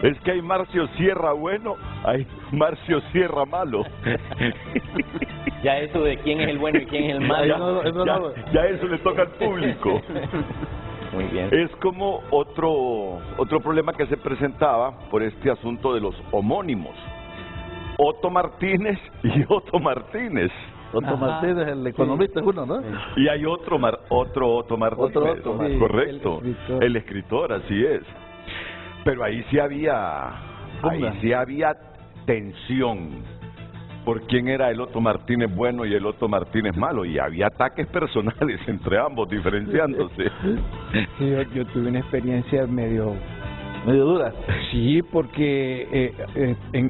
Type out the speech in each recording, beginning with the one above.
Es que hay Marcio Sierra bueno, hay Marcio Sierra malo. Ya eso de quién es el bueno y quién es el malo. Ya eso le toca al público. Muy bien. Es como otro problema que se presentaba por este asunto de los homónimos. Otto Martínez y Otto Martínez. Otto Martínez, el economista, es uno, ¿no? Y hay otro Otto Martínez, Otto, sí, correcto, el escritor, así es. Pero ahí sí había tensión por quién era el Otto Martínez bueno y el Otto Martínez malo, y había ataques personales entre ambos, diferenciándose. Sí, yo tuve una experiencia medio dura. Sí, porque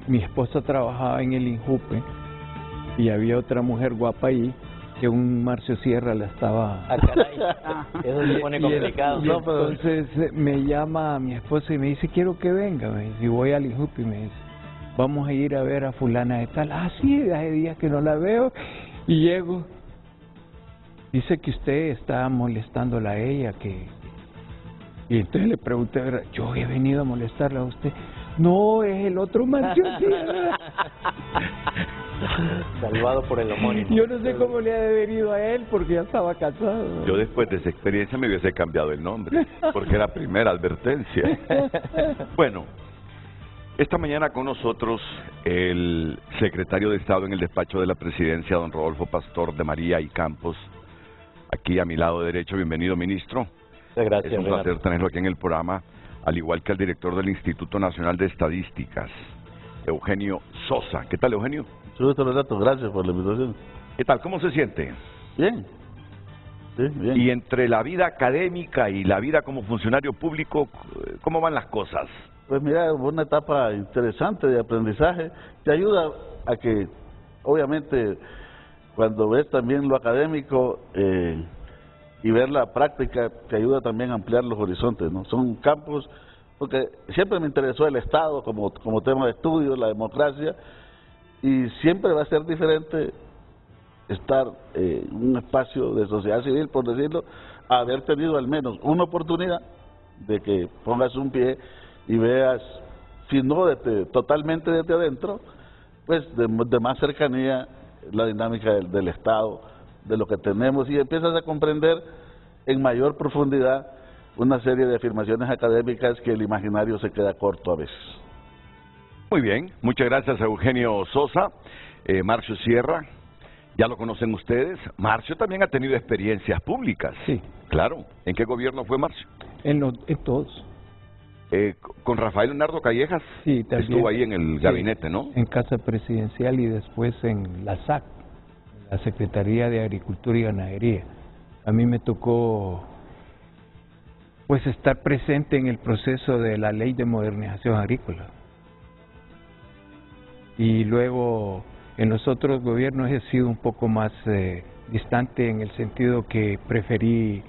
mi esposa trabajaba en el INJUPE y había otra mujer guapa ahí que un Marcio Sierra la estaba... Ah, caray. Eso se pone complicado. Y entonces me llama a mi esposa y me dice, quiero que venga. Me dice, y voy al INJUPE y me dice, vamos a ir a ver a fulana de tal. Ah, sí, hace días que no la veo. Y llego. Dice que usted está molestándola a ella, que... Y entonces le pregunté, yo he venido a molestarla a usted. No, es el otro Marcio Sierra. Salvado por el homónimo. Yo no sé cómo le ha de haber ido a él porque ya estaba casado. Yo después de esa experiencia me hubiese cambiado el nombre, porque era primera advertencia. Bueno, esta mañana con nosotros el secretario de Estado en el despacho de la Presidencia, don Rodolfo Pastor de María y Campos, aquí a mi lado derecho. Bienvenido, ministro. Muchas gracias. Es un placer tenerlo aquí en el programa, al igual que el director del Instituto Nacional de Estadísticas, Eugenio Sosa. ¿Qué tal, Eugenio? Mucho gusto, Renato. Gracias por la invitación. ¿Qué tal? ¿Cómo se siente? Bien. Sí, bien. Y entre la vida académica y la vida como funcionario público, ¿cómo van las cosas? Pues mira, una etapa interesante de aprendizaje. Te ayuda a que, obviamente, cuando ves también lo académico y ver la práctica, te ayuda también a ampliar los horizontes, ¿no? Son campos, porque siempre me interesó el Estado como tema de estudio, la democracia, y siempre va a ser diferente estar en un espacio de sociedad civil, por decirlo, a haber tenido al menos una oportunidad de que pongas un pie y veas, si no totalmente desde adentro, pues de más cercanía la dinámica del Estado, de lo que tenemos, y empiezas a comprender en mayor profundidad una serie de afirmaciones académicas que el imaginario se queda corto a veces. Muy bien, muchas gracias a Eugenio Sosa. Marcio Sierra, ya lo conocen ustedes. Marcio también ha tenido experiencias públicas. Sí. Claro. ¿En qué gobierno fue Marcio? En todos. Con Rafael Leonardo Callejas. Sí, también. Estuvo ahí en el gabinete, ¿no? En Casa Presidencial y después en la SAC, la Secretaría de Agricultura y Ganadería. A mí me tocó pues estar presente en el proceso de la Ley de Modernización Agrícola. Y luego en los otros gobiernos he sido un poco más distante, en el sentido que preferí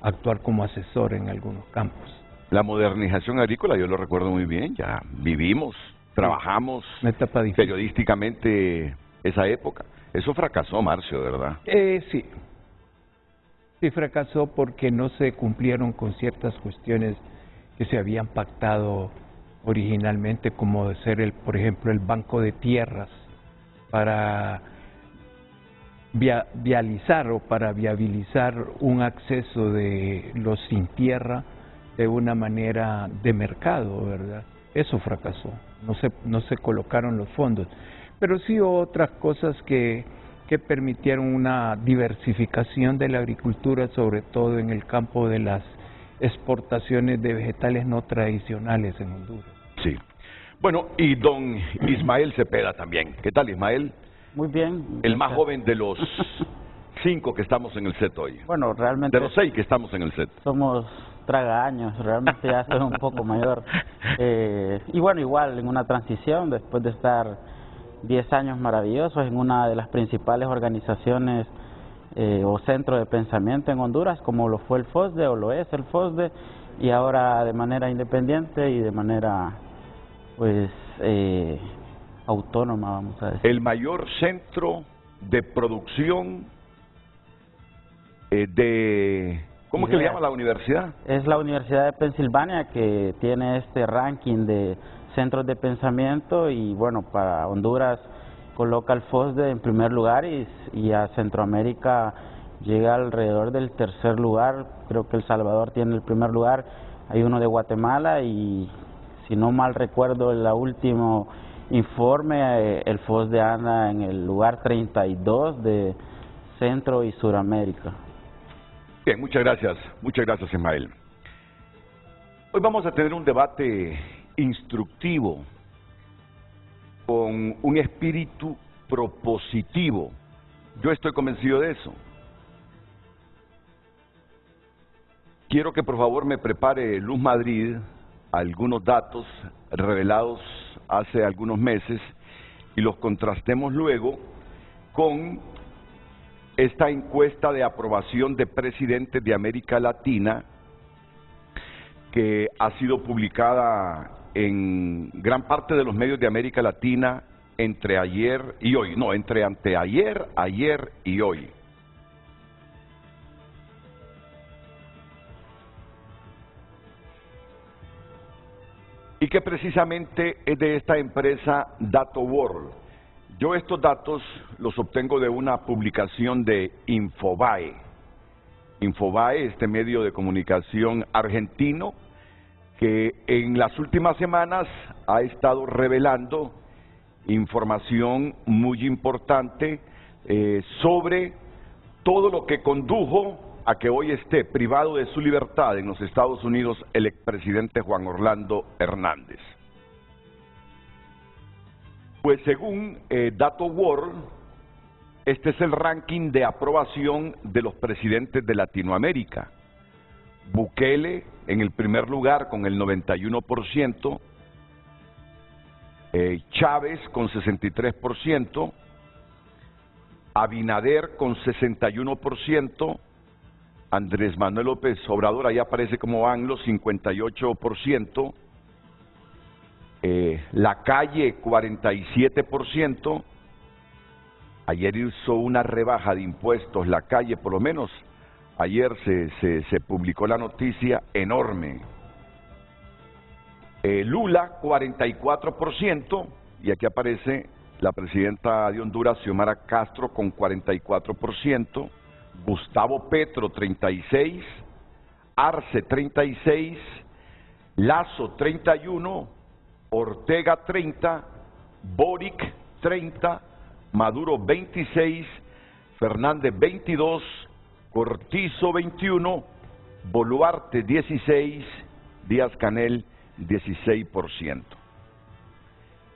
actuar como asesor en algunos campos. La modernización agrícola, yo lo recuerdo muy bien, ya vivimos, trabajamos una etapa difícil periodísticamente esa época. Eso fracasó, Marcio, ¿verdad? Sí. Sí fracasó porque no se cumplieron con ciertas cuestiones que se habían pactado originalmente, como de ser, por ejemplo, el banco de tierras para viabilizar un acceso de los sin tierra de una manera de mercado, ¿verdad? Eso fracasó, no se colocaron los fondos, pero sí otras cosas que permitieron una diversificación de la agricultura, sobre todo en el campo de las exportaciones de vegetales no tradicionales en Honduras. Sí. Bueno, y don Ismael Cepeda también. ¿Qué tal, Ismael? Muy bien. El más joven de los 5 que estamos en el set hoy. Bueno, realmente... De los 6 que estamos en el set. Somos tragaños, realmente ya soy un poco mayor. Y bueno, igual en una transición, después de estar 10 años maravillosos en una de las principales organizaciones o centros de pensamiento en Honduras, como lo fue el FOSDE o lo es el FOSDE, y ahora de manera independiente y de manera pues autónoma, vamos a decir. El mayor centro de producción ¿cómo que le llama la universidad? Es la Universidad de Pensilvania, que tiene este ranking de centros de pensamiento y bueno, para Honduras coloca al FOSDE en primer lugar y a Centroamérica llega alrededor del tercer lugar. Creo que El Salvador tiene el primer lugar, hay uno de Guatemala y si no mal recuerdo el último informe, el FOSDE anda en el lugar 32 de Centro y Suramérica. Bien, muchas gracias Ismael. Hoy vamos a tener un debate instructivo con un espíritu propositivo. Yo estoy convencido de eso. Quiero que por favor me prepare Luz Madrid algunos datos revelados hace algunos meses y los contrastemos luego con esta encuesta de aprobación de presidentes de América Latina que ha sido publicada en gran parte de los medios de América Latina entre ayer y hoy, no, entre anteayer, ayer y hoy. Y que precisamente es de esta empresa DataWorld. Yo estos datos los obtengo de una publicación de Infobae. Infobae, este medio de comunicación argentino, que en las últimas semanas ha estado revelando información muy importante sobre todo lo que condujo a que hoy esté privado de su libertad en los Estados Unidos el expresidente Juan Orlando Hernández. Pues según DataWorld, este es el ranking de aprobación de los presidentes de Latinoamérica. Bukele en el primer lugar con el 91%, Chávez con 63%, Abinader con 61%, Andrés Manuel López Obrador, ahí aparece como ANLO, 58%, Lacalle 47%, ayer hizo una rebaja de impuestos Lacalle, por lo menos ayer se publicó la noticia enorme. Lula 44%, y aquí aparece la presidenta de Honduras, Xiomara Castro, con 44%, Gustavo Petro 36%, Arce 36%, Lazo 31%, Ortega 30%, Boric 30%, Maduro 26%, Fernández 22%, Cortizo 21%, Boluarte 16%, Díaz-Canel 16%.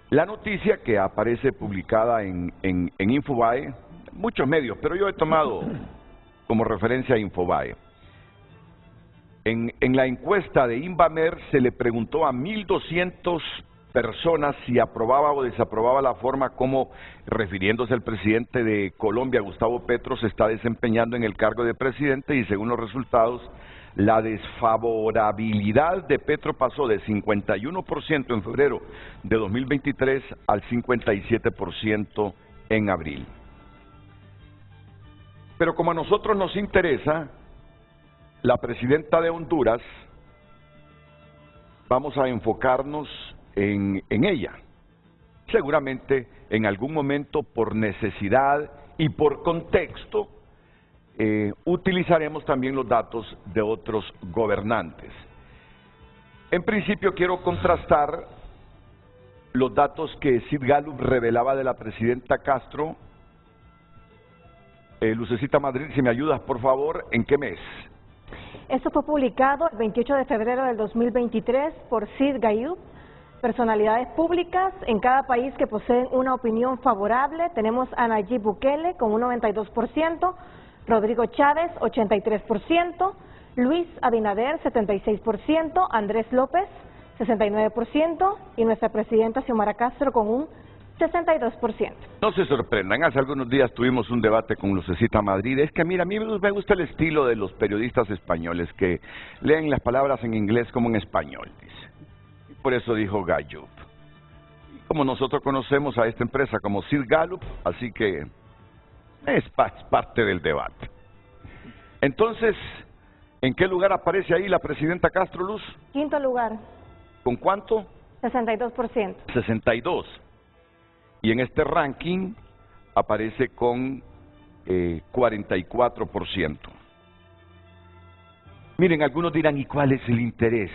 La noticia que aparece publicada en Infobae, muchos medios, pero yo he tomado como referencia a Infobae. En la encuesta de Invamer se le preguntó a 1.200 personas si aprobaba o desaprobaba la forma como, refiriéndose al presidente de Colombia, Gustavo Petro, se está desempeñando en el cargo de presidente, y según los resultados, la desfavorabilidad de Petro pasó de 51% en febrero de 2023 al 57% en abril. Pero como a nosotros nos interesa la presidenta de Honduras, vamos a enfocarnos en ella. Seguramente en algún momento, por necesidad y por contexto, utilizaremos también los datos de otros gobernantes. En principio quiero contrastar los datos que Sid Gallup revelaba de la presidenta Castro. Lucecita Madrid, si me ayudas por favor, ¿en qué mes? Esto fue publicado el 28 de febrero del 2023 por Sid Gallup. Personalidades públicas en cada país que poseen una opinión favorable. Tenemos a Nayib Bukele con un 92%, Rodrigo Chávez 83%, Luis Abinader 76%, Andrés López 69% y nuestra presidenta Xiomara Castro con un 62%. No se sorprendan, hace algunos días tuvimos un debate con Lucecita Madrid. Es que mira, a mí me gusta el estilo de los periodistas españoles que leen las palabras en inglés como en español, dice. Y por eso dijo Gallup. Y como nosotros conocemos a esta empresa como Sid Gallup, así que es parte del debate. Entonces, ¿en qué lugar aparece ahí la presidenta Castro, Luz? Quinto lugar. ¿Con cuánto? 62%. 62%. Y en este ranking aparece con 44%. Miren, algunos dirán, ¿y cuál es el interés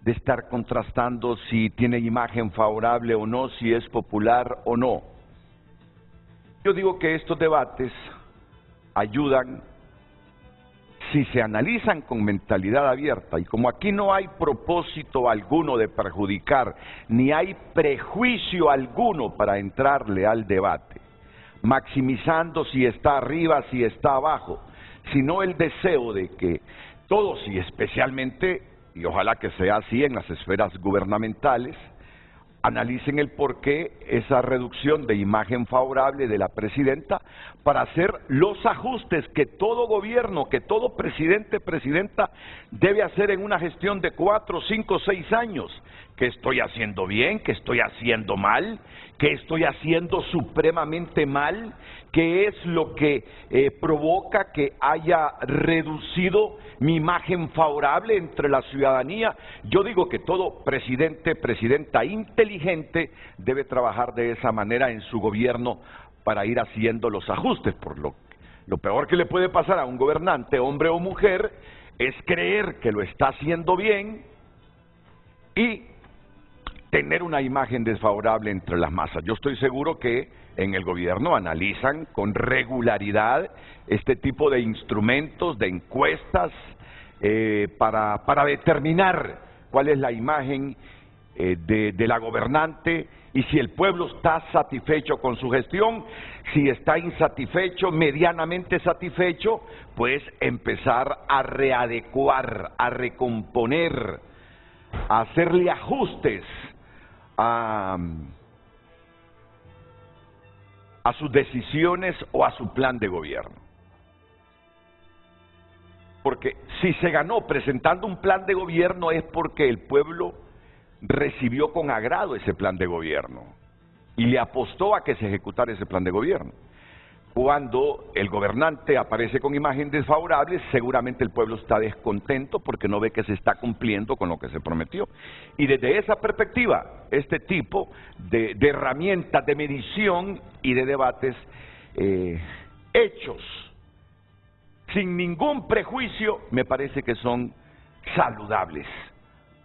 de estar contrastando si tiene imagen favorable o no, si es popular o no? Yo digo que estos debates ayudan si se analizan con mentalidad abierta, y como aquí no hay propósito alguno de perjudicar, ni hay prejuicio alguno para entrarle al debate, maximizando si está arriba, si está abajo, sino el deseo de que todos, y especialmente, y ojalá que sea así en las esferas gubernamentales, analicen el porqué esa reducción de imagen favorable de la presidenta para hacer los ajustes que todo gobierno, que todo presidente, presidenta debe hacer en una gestión de 4, 5, 6 años. ¿Qué estoy haciendo bien? ¿Qué estoy haciendo mal? ¿Qué estoy haciendo supremamente mal? ¿Qué es lo que provoca que haya reducido mi imagen favorable entre la ciudadanía? Yo digo que todo presidente, presidenta inteligente debe trabajar de esa manera en su gobierno para ir haciendo los ajustes. Por lo peor que le puede pasar a un gobernante, hombre o mujer, es creer que lo está haciendo bien y tener una imagen desfavorable entre las masas. Yo estoy seguro que en el gobierno analizan con regularidad este tipo de instrumentos, de encuestas, para determinar cuál es la imagen de la gobernante y si el pueblo está satisfecho con su gestión. Si está insatisfecho, medianamente satisfecho, pues empezar a readecuar, a recomponer, a hacerle ajustes a sus decisiones o a su plan de gobierno. Porque si se ganó presentando un plan de gobierno es porque el pueblo recibió con agrado ese plan de gobierno y le apostó a que se ejecutara ese plan de gobierno. Cuando el gobernante aparece con imagen desfavorable, seguramente el pueblo está descontento porque no ve que se está cumpliendo con lo que se prometió. Y desde esa perspectiva, este tipo de herramientas de medición y de debates hechos sin ningún prejuicio, me parece que son saludables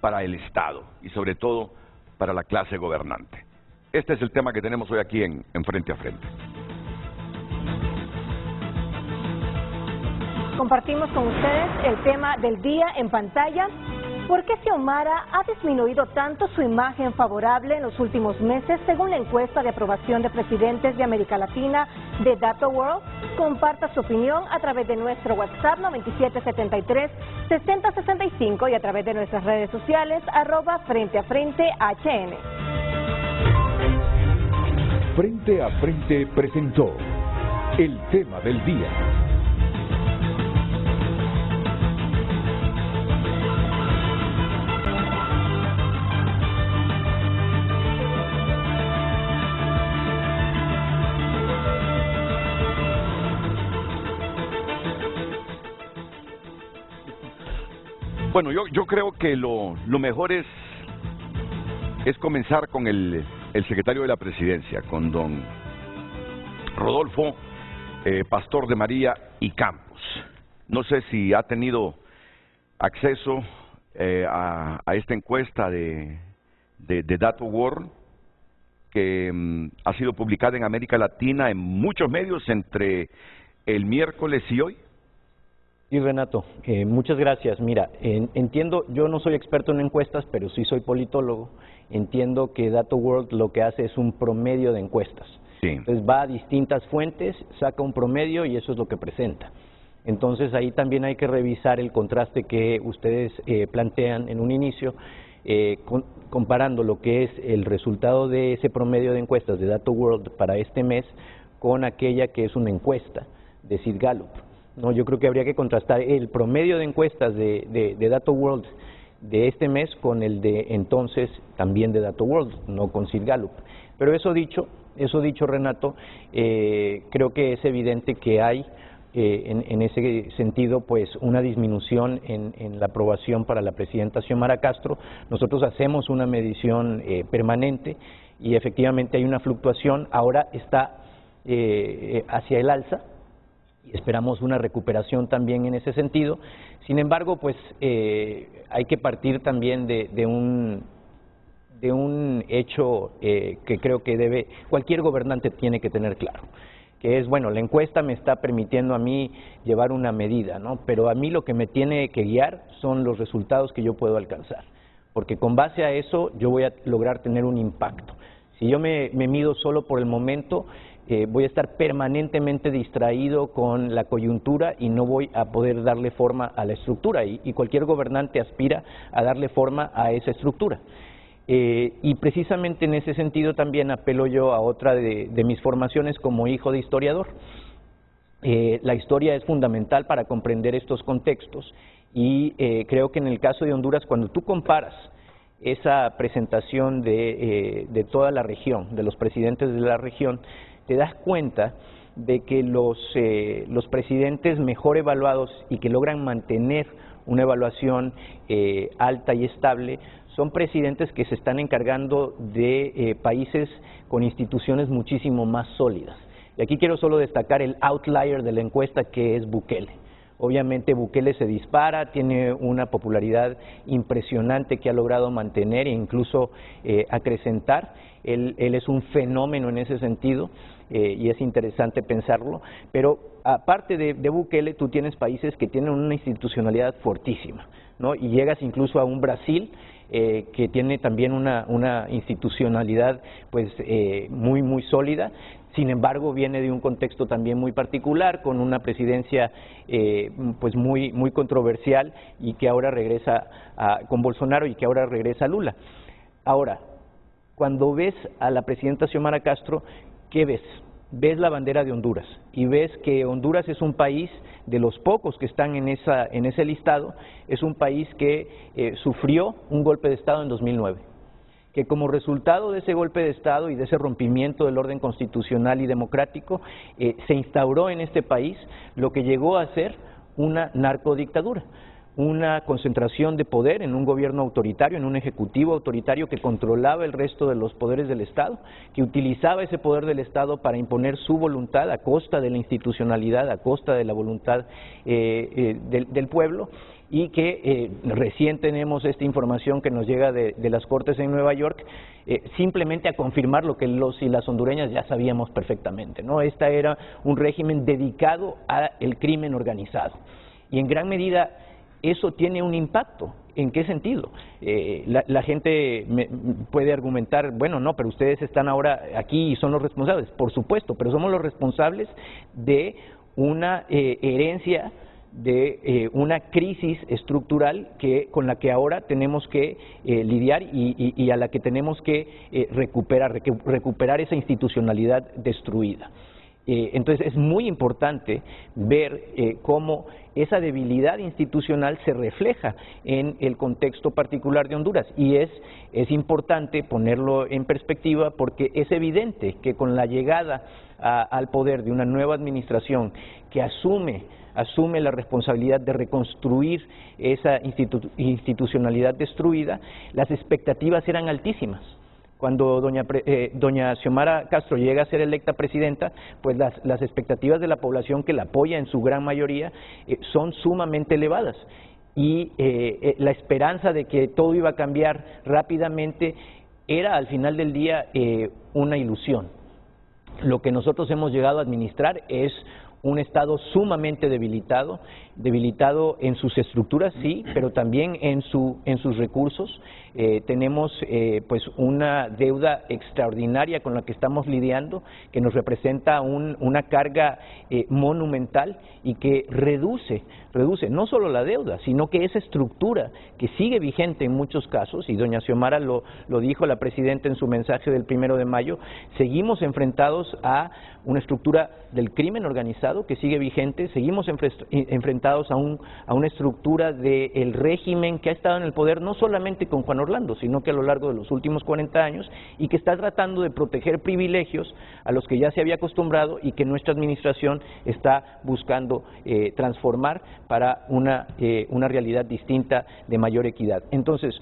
para el Estado y sobre todo para la clase gobernante. Este es el tema que tenemos hoy aquí en Frente a Frente. Compartimos con ustedes el tema del día en pantalla. ¿Por qué Xiomara ha disminuido tanto su imagen favorable en los últimos meses, según la encuesta de aprobación de presidentes de América Latina de DataWorld? Comparta su opinión a través de nuestro WhatsApp 9773-6065 y a través de nuestras redes sociales @FrenteAFrenteHN. Frente a Frente presentó el tema del día. Bueno, yo creo que lo mejor es comenzar con el secretario de la Presidencia, con don Rodolfo Pastor de María y Campos. No sé si ha tenido acceso a esta encuesta de DataWorld, que ha sido publicada en América Latina en muchos medios entre el miércoles y hoy. Sí, Renato, muchas gracias. Mira, entiendo, yo no soy experto en encuestas, pero sí soy politólogo. Entiendo que DataWorld lo que hace es un promedio de encuestas. Sí. Entonces va a distintas fuentes, saca un promedio y eso es lo que presenta. Entonces ahí también hay que revisar el contraste que ustedes plantean en un inicio, comparando lo que es el resultado de ese promedio de encuestas de DataWorld para este mes con aquella que es una encuesta de Sid Gallup. No, yo creo que habría que contrastar el promedio de encuestas de DataWorld de este mes con el de entonces también de DataWorld, no con Sid Gallup. Pero eso dicho, Renato, creo que es evidente que hay en ese sentido, pues una disminución en la aprobación para la presidenta Xiomara Castro. Nosotros hacemos una medición permanente y efectivamente hay una fluctuación, ahora está hacia el alza y esperamos una recuperación también en ese sentido. Sin embargo, pues hay que partir también de un hecho que creo que cualquier gobernante tiene que tener claro, que es, bueno, la encuesta me está permitiendo a mí llevar una medida, ¿no? Pero a mí lo que me tiene que guiar son los resultados que yo puedo alcanzar, porque con base a eso yo voy a lograr tener un impacto. Si yo me mido solo por el momento, voy a estar permanentemente distraído con la coyuntura y no voy a poder darle forma a la estructura, y cualquier gobernante aspira a darle forma a esa estructura. Y precisamente en ese sentido también apelo yo a otra de mis formaciones como hijo de historiador. La historia es fundamental para comprender estos contextos y creo que en el caso de Honduras, cuando tú comparas esa presentación de toda la región, de los presidentes de la región, te das cuenta de que los presidentes mejor evaluados y que logran mantener una evaluación alta y estable son presidentes que se están encargando de países con instituciones muchísimo más sólidas. Y aquí quiero solo destacar el outlier de la encuesta, que es Bukele. Obviamente Bukele se dispara, tiene una popularidad impresionante que ha logrado mantener e incluso acrecentar. Él es un fenómeno en ese sentido y es interesante pensarlo, pero aparte de Bukele, tú tienes países que tienen una institucionalidad fortísima, ¿no? Y llegas incluso a un Brasil que tiene también una institucionalidad pues muy sólida. Sin embargo, viene de un contexto también muy particular, con una presidencia pues muy controversial y que ahora regresa con Bolsonaro y que ahora regresa Lula. Ahora, cuando ves a la presidenta Xiomara Castro, ¿qué ves? Ves la bandera de Honduras y ves que Honduras es un país de los pocos que están en ese listado, es un país que sufrió un golpe de Estado en 2009, que como resultado de ese golpe de Estado y de ese rompimiento del orden constitucional y democrático, se instauró en este país lo que llegó a ser una narcodictadura, una concentración de poder en un gobierno autoritario, en un ejecutivo autoritario que controlaba el resto de los poderes del Estado, que utilizaba ese poder del Estado para imponer su voluntad a costa de la institucionalidad, a costa de la voluntad del pueblo, y que recién tenemos esta información que nos llega de las Cortes en Nueva York, simplemente a confirmar lo que los y las hondureñas ya sabíamos perfectamente, ¿no? Esta era un régimen dedicado al crimen organizado, y en gran medida eso tiene un impacto. ¿En qué sentido? La gente puede argumentar, bueno, no, pero ustedes están ahora aquí y son los responsables. Por supuesto, pero somos los responsables de una herencia, de una crisis estructural con la que ahora tenemos que lidiar y a la que tenemos que recuperar esa institucionalidad destruida. Entonces es muy importante ver cómo esa debilidad institucional se refleja en el contexto particular de Honduras, y es importante ponerlo en perspectiva porque es evidente que con la llegada al poder de una nueva administración que asume la responsabilidad de reconstruir esa institucionalidad destruida, las expectativas eran altísimas. Cuando doña Xiomara Castro llega a ser electa presidenta, pues las expectativas de la población que la apoya en su gran mayoría son sumamente elevadas. Y la esperanza de que todo iba a cambiar rápidamente era al final del día una ilusión. Lo que nosotros hemos llegado a administrar es un Estado sumamente debilitado en sus estructuras, sí, pero también en sus recursos. Tenemos pues una deuda extraordinaria con la que estamos lidiando, que nos representa una carga monumental y que reduce no solo la deuda, sino que esa estructura que sigue vigente en muchos casos, y doña Xiomara lo dijo la presidenta en su mensaje del 1 de mayo, seguimos enfrentados a una estructura del crimen organizado Estado que sigue vigente, seguimos enfrentados a una estructura del régimen que ha estado en el poder no solamente con Juan Orlando, sino que a lo largo de los últimos 40 años y que está tratando de proteger privilegios a los que ya se había acostumbrado y que nuestra administración está buscando transformar para una realidad distinta de mayor equidad. Entonces,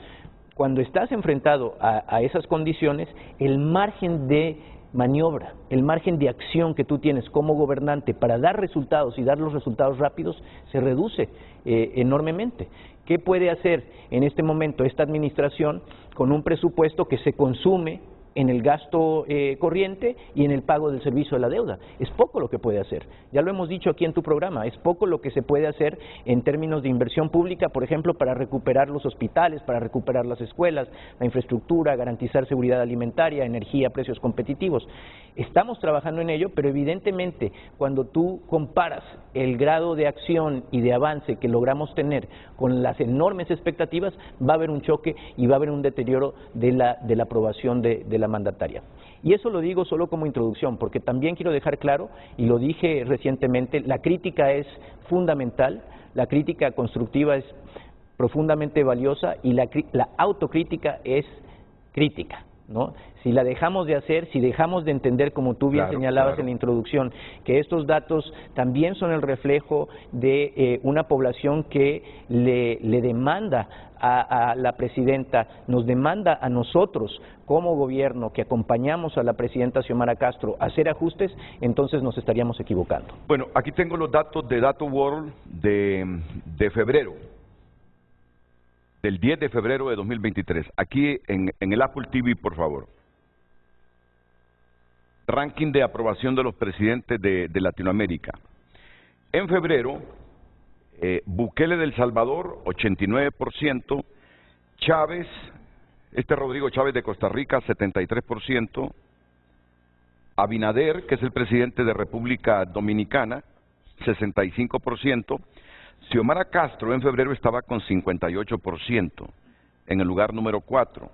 cuando estás enfrentado a esas condiciones, el margen de maniobra, el margen de acción que tú tienes como gobernante para dar resultados y dar los resultados rápidos se reduce enormemente. ¿Qué puede hacer en este momento esta administración con un presupuesto que se consume en el gasto corriente y en el pago del servicio de la deuda? Es poco lo que puede hacer. Ya lo hemos dicho aquí en tu programa, es poco lo que se puede hacer en términos de inversión pública, por ejemplo, para recuperar los hospitales, para recuperar las escuelas, la infraestructura, garantizar seguridad alimentaria, energía, precios competitivos. Estamos trabajando en ello, pero evidentemente cuando tú comparas el grado de acción y de avance que logramos tener con las enormes expectativas, va a haber un choque y va a haber un deterioro de la aprobación de la mandataria. Y eso lo digo solo como introducción, porque también quiero dejar claro, y lo dije recientemente, la crítica es fundamental, la crítica constructiva es profundamente valiosa y la autocrítica es crítica, ¿no? Si la dejamos de hacer, si dejamos de entender, como tú bien señalabas en la introducción, que estos datos también son el reflejo de una población que le demanda a la presidenta, nos demanda a nosotros como gobierno que acompañamos a la presidenta Xiomara Castro a hacer ajustes, entonces nos estaríamos equivocando. Bueno, aquí tengo los datos de Data World de febrero, del 10 de febrero de 2023. Aquí en el Apple TV, por favor. Ranking de aprobación de los presidentes de Latinoamérica. En febrero, Bukele de El Salvador, 89%, Chávez, Rodrigo Chávez de Costa Rica, 73%, Abinader, que es el presidente de República Dominicana, 65%, Xiomara Castro en febrero estaba con 58%, en el lugar número 4,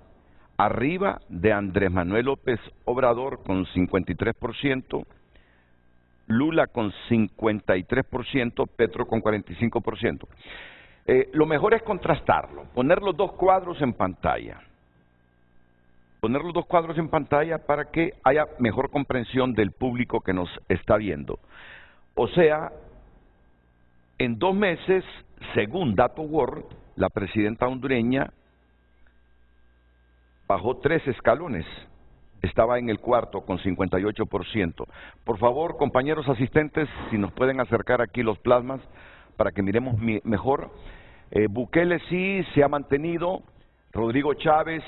arriba de Andrés Manuel López Obrador con 53%, Lula con 53%, Petro con 45%. Lo mejor es contrastarlo, poner los dos cuadros en pantalla. Poner los dos cuadros en pantalla para que haya mejor comprensión del público que nos está viendo. O sea, en 2 meses, según Data World, la presidenta hondureña bajó 3 escalones. Estaba en el cuarto con 58%. Por favor, compañeros asistentes, si nos pueden acercar aquí los plasmas para que miremos mejor. Bukele sí se ha mantenido, Rodrigo Chávez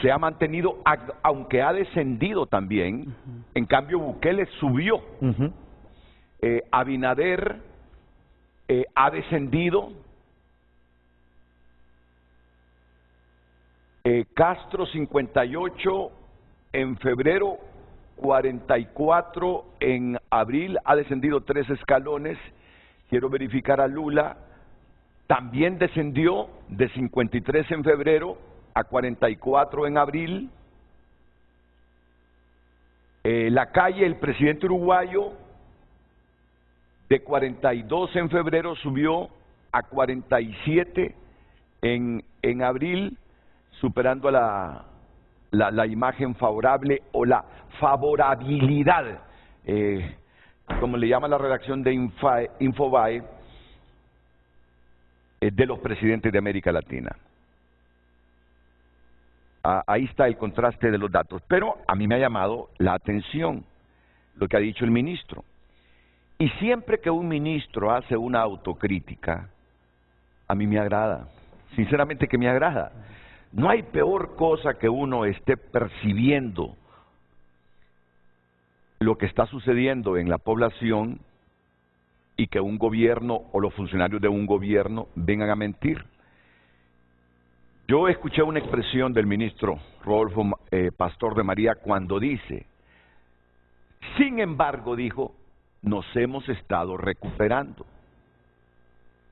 se ha mantenido, aunque ha descendido también. En cambio, Bukele subió. Abinader ha descendido. Castro 58 en febrero, 44 en abril, ha descendido 3 escalones. Quiero verificar a Lula, también descendió de 53 en febrero a 44 en abril. Lacalle, el presidente uruguayo, de 42 en febrero subió a 47 en abril, superando a la imagen favorable o la favorabilidad, como le llama la redacción de Infobae, de los presidentes de América Latina. Ahí está el contraste de los datos. Pero a mí me ha llamado la atención lo que ha dicho el ministro. Y siempre que un ministro hace una autocrítica, a mí me agrada. Sinceramente que me agrada. No hay peor cosa que uno esté percibiendo lo que está sucediendo en la población y que un gobierno o los funcionarios de un gobierno vengan a mentir. Yo escuché una expresión del ministro Rodolfo Pastor de María cuando dice, sin embargo, dijo, nos hemos estado recuperando.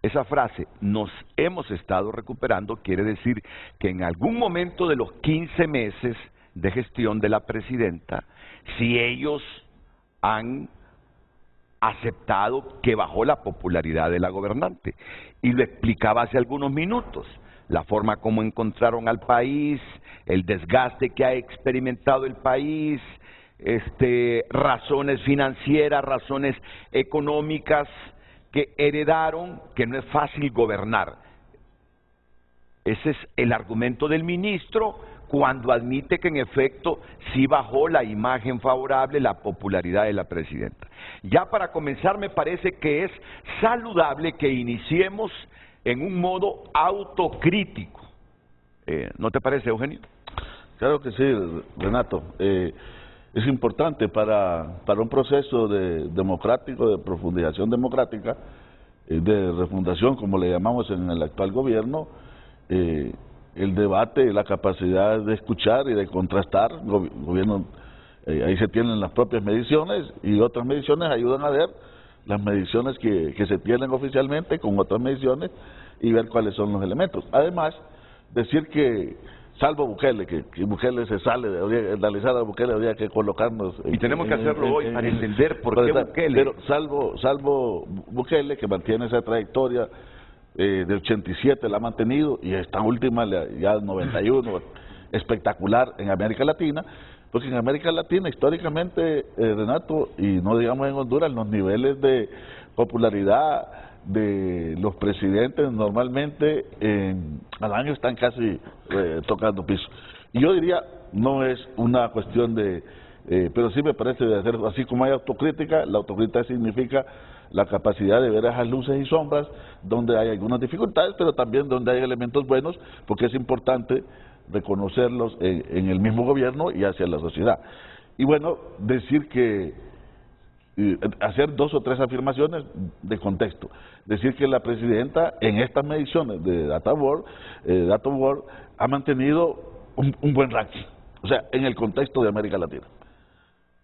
Esa frase, nos hemos estado recuperando, quiere decir que en algún momento de los 15 meses de gestión de la presidenta, si ellos han aceptado que bajó la popularidad de la gobernante. Y lo explicaba hace algunos minutos, la forma como encontraron al país, el desgaste que ha experimentado el país, razones financieras, razones económicas que heredaron, que no es fácil gobernar. Ese es el argumento del ministro cuando admite que en efecto sí bajó la imagen favorable, la popularidad de la presidenta. Ya para comenzar me parece que es saludable que iniciemos en un modo autocrítico. ¿No te parece, Eugenio? Claro que sí, Renato. Es importante para un proceso democrático, de profundización democrática, de refundación, como le llamamos en el actual gobierno, el debate, la capacidad de escuchar y de contrastar. Gobierno, ahí se tienen las propias mediciones y otras mediciones ayudan a ver las mediciones que se tienen oficialmente con otras mediciones y ver cuáles son los elementos. Además, decir que salvo Bukele, que Bukele se sale, de analizar a Bukele habría que colocarnos... Y tenemos que hacerlo hoy para entender por qué Bukele... Pero salvo Bukele, que mantiene esa trayectoria de 87, la ha mantenido, y esta última, ya 91, espectacular en América Latina, porque en América Latina, históricamente, Renato, y no digamos en Honduras, los niveles de popularidad de los presidentes normalmente al año están casi tocando piso. Y yo diría, no es una cuestión de... pero sí me parece de hacer, así como hay autocrítica, la autocrítica significa la capacidad de ver esas luces y sombras donde hay algunas dificultades, pero también donde hay elementos buenos, porque es importante reconocerlos en el mismo gobierno y hacia la sociedad. Y bueno, decir que hacer dos o tres afirmaciones de contexto. Decir que la presidenta en estas mediciones de DataWorld ha mantenido un buen ranking, o sea, en el contexto de América Latina.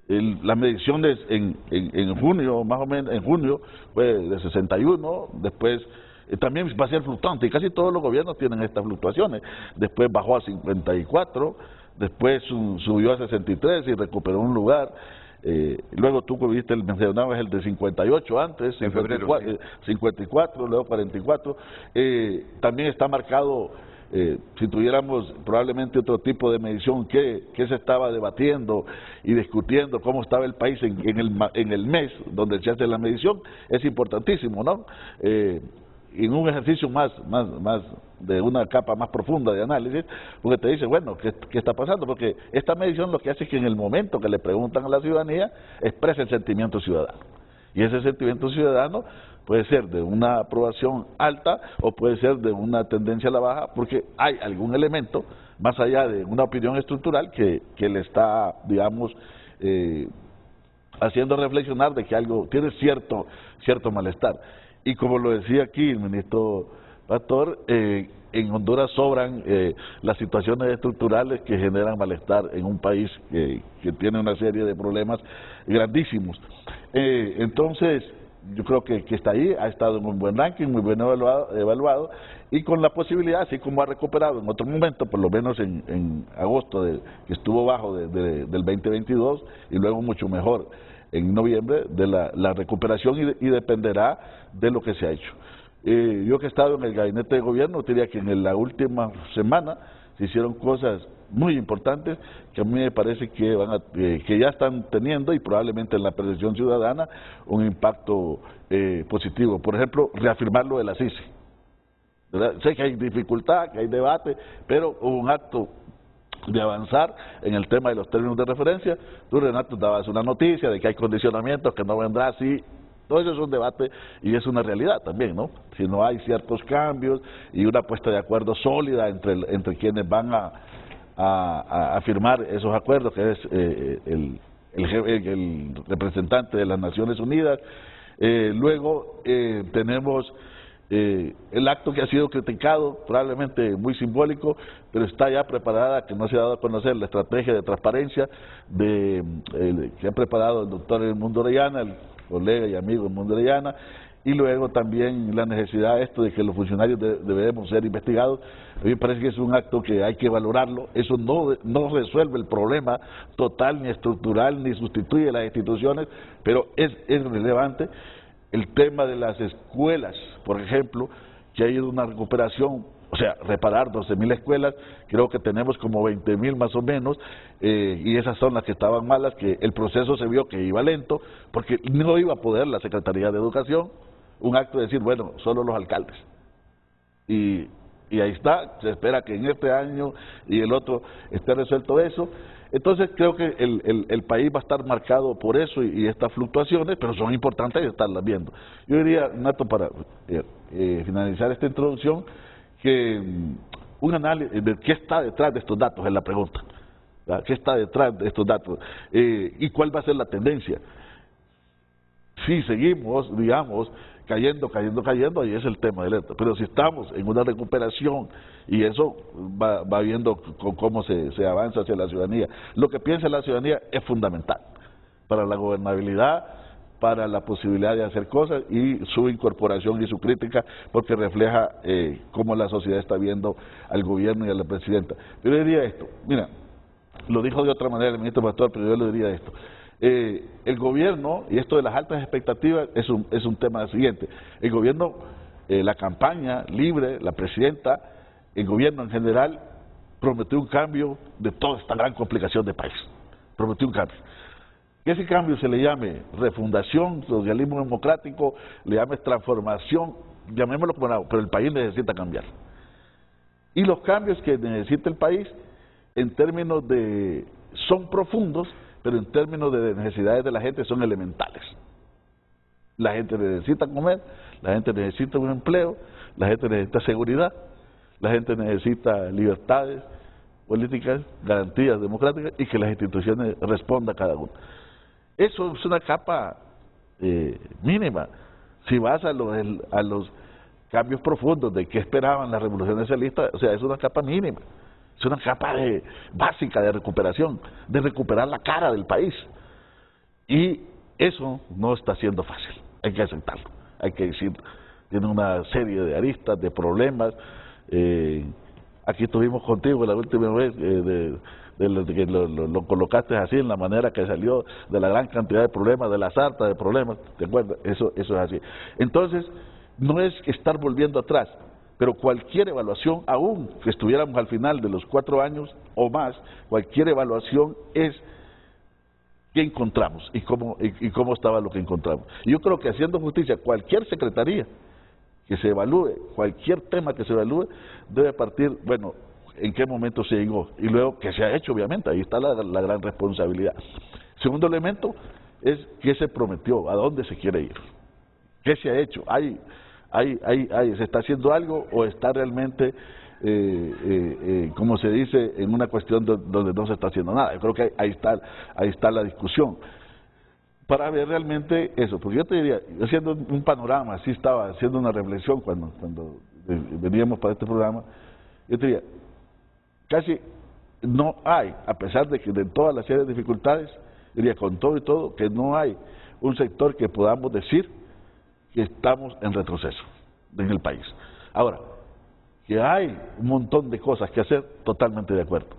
Las mediciones en junio, más o menos, en junio fue de 61, después también va a ser fluctuante, y casi todos los gobiernos tienen estas fluctuaciones. Después bajó a 54, después subió a 63 y recuperó un lugar. Luego tú que viste, mencionabas el de 58 antes, en febrero, 54, luego 44. También está marcado, si tuviéramos probablemente otro tipo de medición, que se estaba debatiendo y discutiendo cómo estaba el país en el mes donde se hace la medición, es importantísimo, ¿no? En un ejercicio más de una capa más profunda de análisis, porque te dice, bueno, ¿qué está pasando? Porque esta medición lo que hace es que en el momento que le preguntan a la ciudadanía, expresa el sentimiento ciudadano. Y ese sentimiento ciudadano puede ser de una aprobación alta o puede ser de una tendencia a la baja, porque hay algún elemento, más allá de una opinión estructural, que le está, digamos, haciendo reflexionar de que algo tiene cierto malestar. Y como lo decía aquí el ministro Pastor, en Honduras sobran las situaciones estructurales que generan malestar en un país que tiene una serie de problemas grandísimos. Entonces, yo creo que está ahí, ha estado en un buen ranking, muy bien evaluado, y con la posibilidad, así como ha recuperado en otro momento, por lo menos en agosto, que estuvo bajo del 2022, y luego mucho mejor en noviembre, de la recuperación, y dependerá de lo que se ha hecho. Yo que he estado en el gabinete de gobierno, diría que en la última semana se hicieron cosas muy importantes que a mí me parece que ya están teniendo, y probablemente en la percepción ciudadana, un impacto positivo. Por ejemplo, reafirmar lo de la CICI. Sé que hay dificultad, que hay debate, pero hubo un acto de avanzar en el tema de los términos de referencia. Tú, Renato, dabas una noticia de que hay condicionamientos, que no vendrá así. Todo eso es un debate y es una realidad también, ¿no? Si no hay ciertos cambios y una puesta de acuerdo sólida entre quienes van a firmar esos acuerdos, que es el representante de las Naciones Unidas. Luego tenemos el acto que ha sido criticado, probablemente muy simbólico, pero está ya preparada, que no se ha dado a conocer, la estrategia de transparencia que ha preparado el doctor Edmundo Orellana, el colega y amigo Edmundo Orellana, y luego también la necesidad de que los funcionarios debemos ser investigados. A mí me parece que es un acto que hay que valorarlo. Eso no resuelve el problema total, ni estructural, ni sustituye las instituciones, pero es relevante. El tema de las escuelas, por ejemplo, que ha ido una recuperación, o sea, reparar 12.000 escuelas, creo que tenemos como 20.000 más o menos, y esas son las que estaban malas, que el proceso se vio que iba lento, porque no iba a poder la Secretaría de Educación, un acto de decir, bueno, solo los alcaldes. Y ahí está, se espera que en este año y el otro esté resuelto eso. Entonces creo que el país va a estar marcado por eso y estas fluctuaciones, pero son importantes estarlas viendo. Yo diría, Nato, para finalizar esta introducción, que un análisis de qué está detrás de estos datos es la pregunta, ¿verdad? ¿Qué está detrás de estos datos? ¿Y cuál va a ser la tendencia? Si seguimos, digamos, cayendo, ahí es el tema del ERTE. Pero si estamos en una recuperación, y eso va viendo cómo se avanza hacia la ciudadanía, lo que piensa la ciudadanía es fundamental para la gobernabilidad, para la posibilidad de hacer cosas y su incorporación y su crítica, porque refleja cómo la sociedad está viendo al gobierno y a la presidenta. Yo le diría esto, mira, lo dijo de otra manera el ministro Pastor, pero yo le diría esto. El gobierno, y esto de las altas expectativas es un tema siguiente, el gobierno, la campaña libre, la presidenta, el gobierno en general prometió un cambio de toda esta gran complicación de país, prometió un cambio. Que ese cambio se le llame refundación, socialismo democrático, le llame transformación, llamémoslo como nada, pero el país necesita cambiar. Y los cambios que necesita el país, en términos son profundos, pero en términos de necesidades de la gente son elementales. La gente necesita comer, la gente necesita un empleo, la gente necesita seguridad, la gente necesita libertades políticas, garantías democráticas y que las instituciones respondan a cada uno. Eso es una capa mínima. Si vas a los cambios profundos de qué esperaban las revoluciones socialistas, o sea, es una capa mínima. Es una capa básica de recuperación, de recuperar la cara del país. Y eso no está siendo fácil, hay que aceptarlo, hay que decirlo. Tiene una serie de aristas, de problemas. Aquí estuvimos contigo la última vez, que lo colocaste así, en la manera que salió de la gran cantidad de problemas, de la sarta de problemas, ¿te acuerdas? Eso es así. Entonces, no es estar volviendo atrás, pero cualquier evaluación, aún que estuviéramos al final de los 4 años o más, cualquier evaluación es qué encontramos y cómo estaba lo que encontramos. Y yo creo que haciendo justicia, cualquier secretaría que se evalúe, cualquier tema que se evalúe, debe partir, bueno, en qué momento se llegó y luego qué se ha hecho, obviamente, ahí está la gran responsabilidad. Segundo elemento es qué se prometió, a dónde se quiere ir, qué se ha hecho, ¿se está haciendo algo o está realmente, como se dice, en una cuestión donde no se está haciendo nada? Yo creo que ahí está la discusión. Para ver realmente eso, porque yo te diría, haciendo un panorama, así estaba haciendo una reflexión cuando veníamos para este programa, yo te diría, casi no hay, a pesar de que de todas las serias dificultades, diría con todo y todo, que no hay un sector que podamos decir que estamos en retroceso en el país. Ahora, que hay un montón de cosas que hacer, totalmente de acuerdo.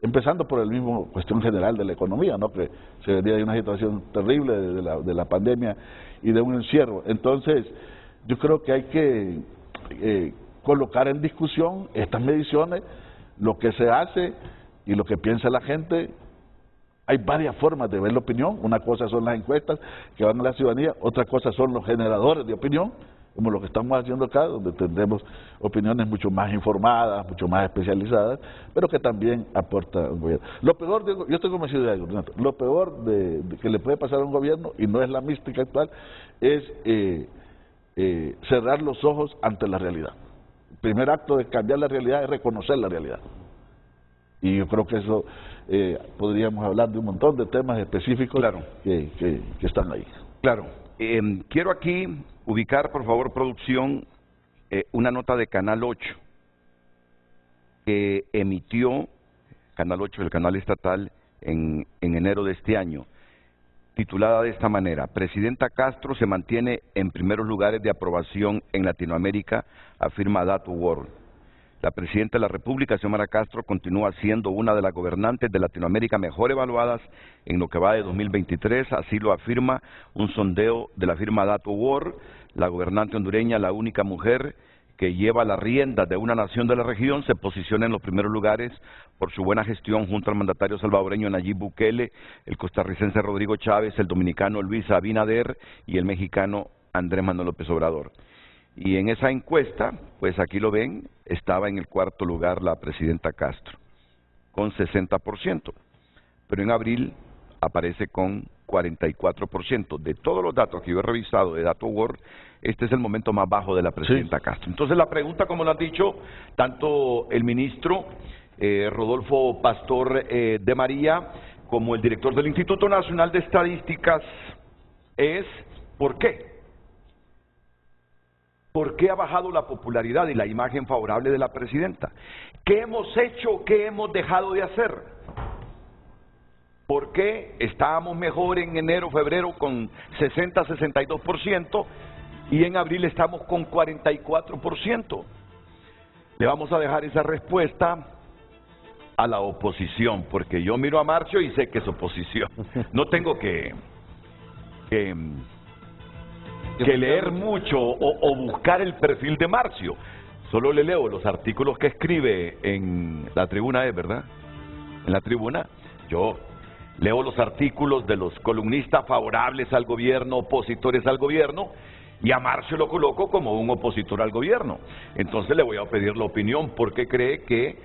Empezando por el mismo cuestión general de la economía, ¿no? Que se venía de una situación terrible de la pandemia y de un encierro. Entonces, yo creo que hay que colocar en discusión estas mediciones, lo que se hace y lo que piensa la gente. Hay varias formas de ver la opinión. Una cosa son las encuestas que van a la ciudadanía, otra cosa son los generadores de opinión, como lo que estamos haciendo acá, donde tendremos opiniones mucho más informadas, mucho más especializadas, pero que también aporta un gobierno. Lo peor, yo estoy convencido de algo, lo peor de que le puede pasar a un gobierno, y no es la mística actual, es cerrar los ojos ante la realidad. El primer acto de cambiar la realidad es reconocer la realidad. Y yo creo que eso podríamos hablar de un montón de temas específicos, claro, que están ahí. Claro. Quiero aquí ubicar, por favor, producción, una nota de Canal 8 que emitió Canal 8, el canal estatal, en enero de este año. titulada de esta manera: Presidenta Castro se mantiene en primeros lugares de aprobación en Latinoamérica, afirma DataWorld. La Presidenta de la República, Xiomara Castro, continúa siendo una de las gobernantes de Latinoamérica mejor evaluadas en lo que va de 2023, así lo afirma un sondeo de la firma DataWorld. La gobernante hondureña, la única mujer que lleva las riendas de una nación de la región, se posiciona en los primeros lugares por su buena gestión junto al mandatario salvadoreño Nayib Bukele, el costarricense Rodrigo Chávez, el dominicano Luis Abinader y el mexicano Andrés Manuel López Obrador. Y en esa encuesta, pues aquí lo ven, estaba en el cuarto lugar la presidenta Castro, con 60%, pero en abril aparece con 44%. De todos los datos que yo he revisado de DataWorld, este es el momento más bajo de la presidenta Castro. Entonces la pregunta, como lo han dicho tanto el ministro Rodolfo Pastor de María como el director del Instituto Nacional de Estadísticas, es ¿por qué? ¿Por qué ha bajado la popularidad y la imagen favorable de la presidenta? ¿Qué hemos hecho? ¿Qué hemos dejado de hacer? ¿Por qué estábamos mejor en enero, febrero con 60-62% y en abril estamos con 44%? Le vamos a dejar esa respuesta a la oposición, porque yo miro a Marcio y sé que es oposición. No tengo que leer mucho o buscar el perfil de Marcio. Solo le leo los artículos que escribe en la tribuna, ¿verdad? En la tribuna, yo leo los artículos de los columnistas favorables al gobierno, opositores al gobierno, y a Marcio lo coloco como un opositor al gobierno. Entonces le voy a pedir la opinión, porque cree que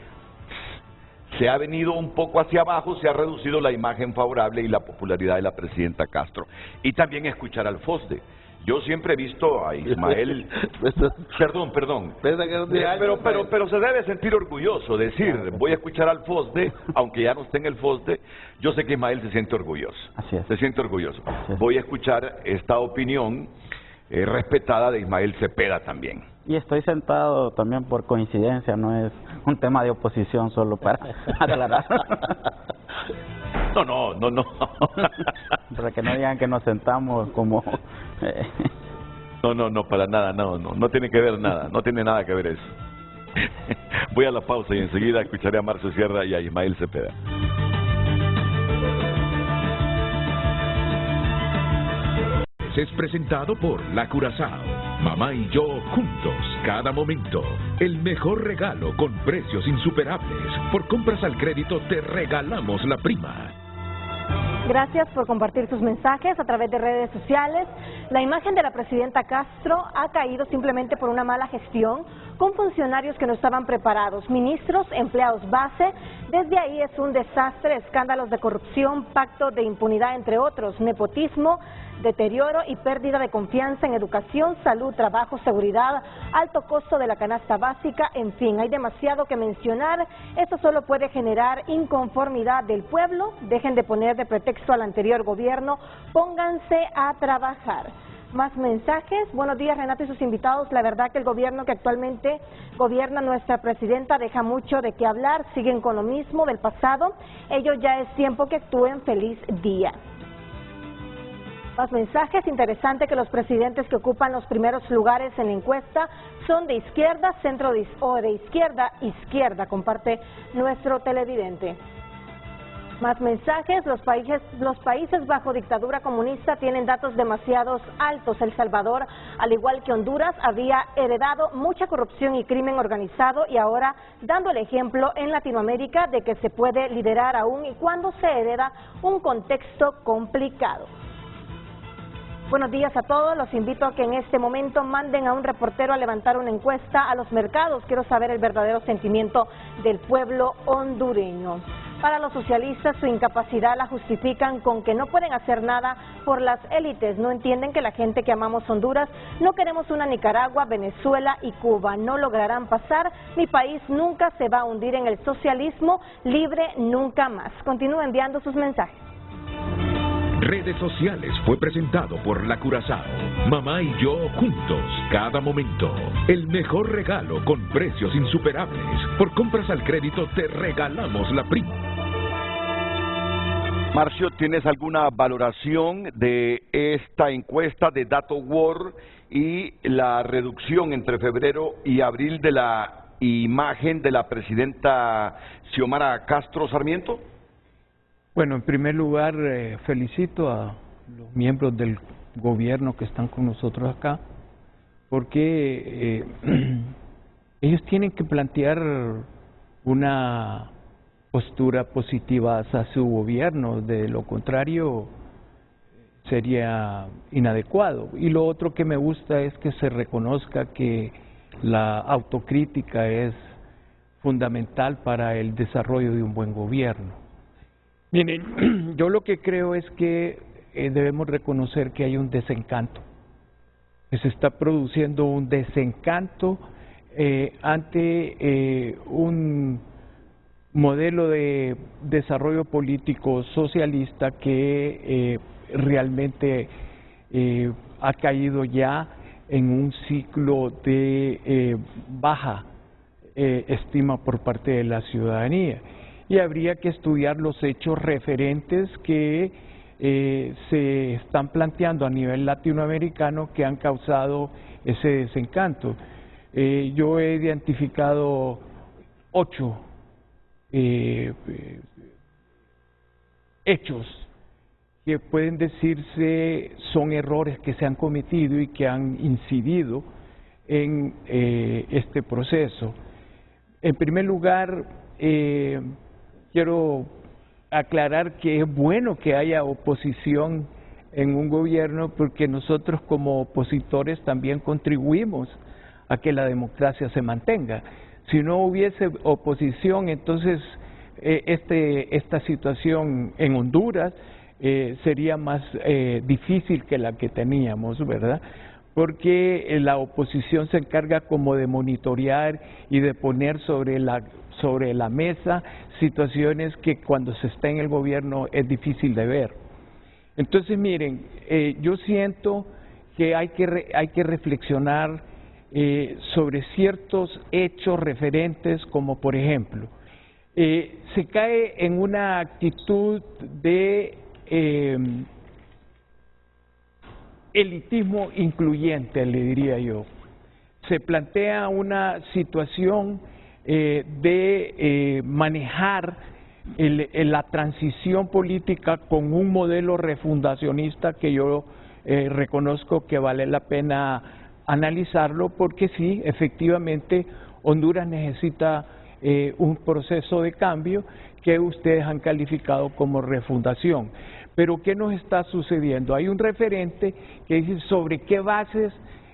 se ha venido un poco hacia abajo, se ha reducido la imagen favorable y la popularidad de la presidenta Castro. Y también escuchar al FOSDE. Yo siempre he visto a Ismael, perdón, pero se debe sentir orgulloso, decir, voy a escuchar al FOSDE, aunque ya no esté en el FOSDE, yo sé que Ismael se siente orgulloso. Así es. Se siente orgulloso. Voy a escuchar esta opinión respetada de Ismael Cepeda también. Y estoy sentado también por coincidencia, no es un tema de oposición, solo para aclarar. No. Para que no digan que nos sentamos como... No, para nada, no tiene que ver nada, no tiene nada que ver eso. Voy a la pausa y enseguida escucharé a Marcio Sierra y a Ismael Cepeda. Es presentado por La Curazao. Mamá y yo juntos, cada momento. El mejor regalo con precios insuperables. Por compras al crédito te regalamos la prima. Gracias por compartir sus mensajes a través de redes sociales. La imagen de la presidenta Castro ha caído simplemente por una mala gestión, con funcionarios que no estaban preparados, ministros, empleados base. Desde ahí es un desastre, escándalos de corrupción, pacto de impunidad, entre otros, nepotismo, deterioro y pérdida de confianza en educación, salud, trabajo, seguridad, alto costo de la canasta básica, en fin, hay demasiado que mencionar. Esto solo puede generar inconformidad del pueblo. Dejen de poner de pretexto al anterior gobierno, pónganse a trabajar. Más mensajes. Buenos días, Renato y sus invitados. La verdad que el gobierno que actualmente gobierna nuestra presidenta deja mucho de qué hablar, siguen con lo mismo del pasado. Ellos ya es tiempo que actúen. Feliz día. Más mensajes. Interesante que los presidentes que ocupan los primeros lugares en la encuesta son de izquierda, centro o de izquierda, comparte nuestro televidente. Más mensajes. Los países bajo dictadura comunista tienen datos demasiado altos. El Salvador, al igual que Honduras, había heredado mucha corrupción y crimen organizado, y ahora dando el ejemplo en Latinoamérica de que se puede liderar aún y cuando se hereda un contexto complicado. Buenos días a todos, los invito a que en este momento manden a un reportero a levantar una encuesta a los mercados. Quiero saber el verdadero sentimiento del pueblo hondureño. Para los socialistas, su incapacidad la justifican con que no pueden hacer nada por las élites. No entienden que la gente que amamos Honduras no queremos una Nicaragua, Venezuela y Cuba. No lograrán pasar. Mi país nunca se va a hundir en el socialismo, libre nunca más. Continúen enviando sus mensajes. Redes sociales fue presentado por La Curazao. Mamá y yo juntos, cada momento. El mejor regalo con precios insuperables. Por compras al crédito te regalamos la prima. Marcio, ¿tienes alguna valoración de esta encuesta de DatoWorld y la reducción entre febrero y abril de la imagen de la presidenta Xiomara Castro Sarmiento? Bueno, en primer lugar, felicito a los miembros del gobierno que están con nosotros acá, porque ellos tienen que plantear una postura positiva hacia su gobierno, de lo contrario sería inadecuado. Y lo otro que me gusta es que se reconozca que la autocrítica es fundamental para el desarrollo de un buen gobierno. Miren, yo lo que creo es que debemos reconocer que hay un desencanto, que se está produciendo un desencanto ante un modelo de desarrollo político socialista que realmente ha caído ya en un ciclo de baja estima por parte de la ciudadanía. Y habría que estudiar los hechos referentes que se están planteando a nivel latinoamericano que han causado ese desencanto. Yo he identificado 8 hechos que pueden decirse son errores que se han cometido y que han incidido en este proceso. En primer lugar, quiero aclarar que es bueno que haya oposición en un gobierno, porque nosotros como opositores también contribuimos a que la democracia se mantenga. Si no hubiese oposición, entonces esta situación en Honduras sería más difícil que la que teníamos, ¿verdad? Porque la oposición se encarga como de monitorear y de poner sobre la mesa situaciones que cuando se está en el gobierno es difícil de ver. Entonces, miren, yo siento que hay que reflexionar sobre ciertos hechos referentes, como por ejemplo, se cae en una actitud de elitismo incluyente, le diría yo. Se plantea una situación de manejar la transición política con un modelo refundacionista que yo reconozco que vale la pena analizarlo, porque sí, efectivamente, Honduras necesita un proceso de cambio que ustedes han calificado como refundación. Pero ¿qué nos está sucediendo? Hay un referente que dice sobre qué bases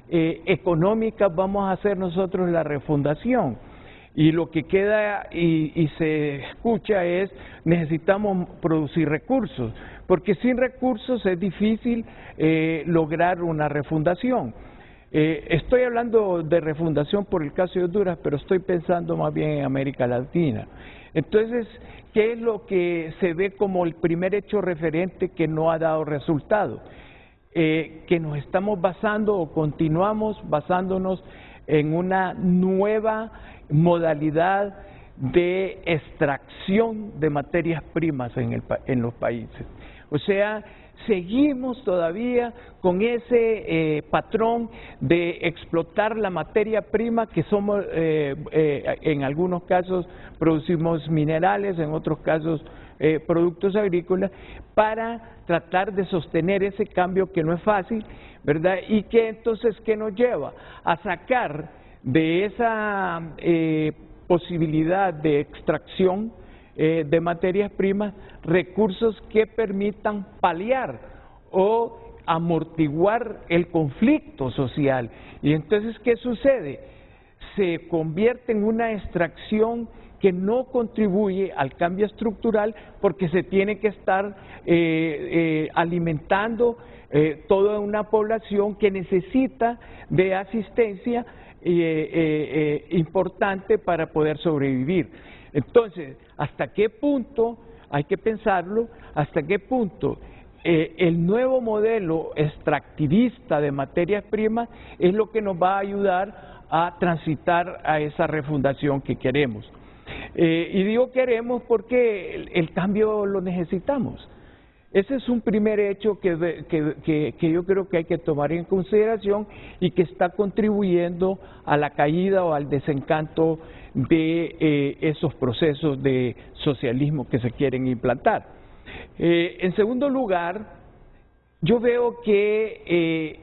económicas vamos a hacer nosotros la refundación. Y lo que queda y se escucha es necesitamos producir recursos, porque sin recursos es difícil lograr una refundación. Estoy hablando de refundación por el caso de Honduras, pero estoy pensando más bien en América Latina. Entonces, ¿qué es lo que se ve como el primer hecho referente que no ha dado resultado? Que nos estamos basando o continuamos basándonos en una nueva modalidad de extracción de materias primas en los países. O sea, seguimos todavía con ese patrón de explotar la materia prima que somos, en algunos casos producimos minerales, en otros casos productos agrícolas, para tratar de sostener ese cambio que no es fácil, ¿verdad? Y que entonces, ¿qué nos lleva? A sacar de esa posibilidad de extracción de materias primas, recursos que permitan paliar o amortiguar el conflicto social. Y entonces, ¿qué sucede? Se convierte en una extracción que no contribuye al cambio estructural, porque se tiene que estar alimentando toda una población que necesita de asistencia importante para poder sobrevivir. Entonces, ¿hasta qué punto, hay que pensarlo, hasta qué punto el nuevo modelo extractivista de materias primas es lo que nos va a ayudar a transitar a esa refundación que queremos? Y digo queremos porque el cambio lo necesitamos. Ese es un primer hecho que yo creo que hay que tomar en consideración y que está contribuyendo a la caída o al desencanto de esos procesos de socialismo que se quieren implantar. En segundo lugar, yo veo que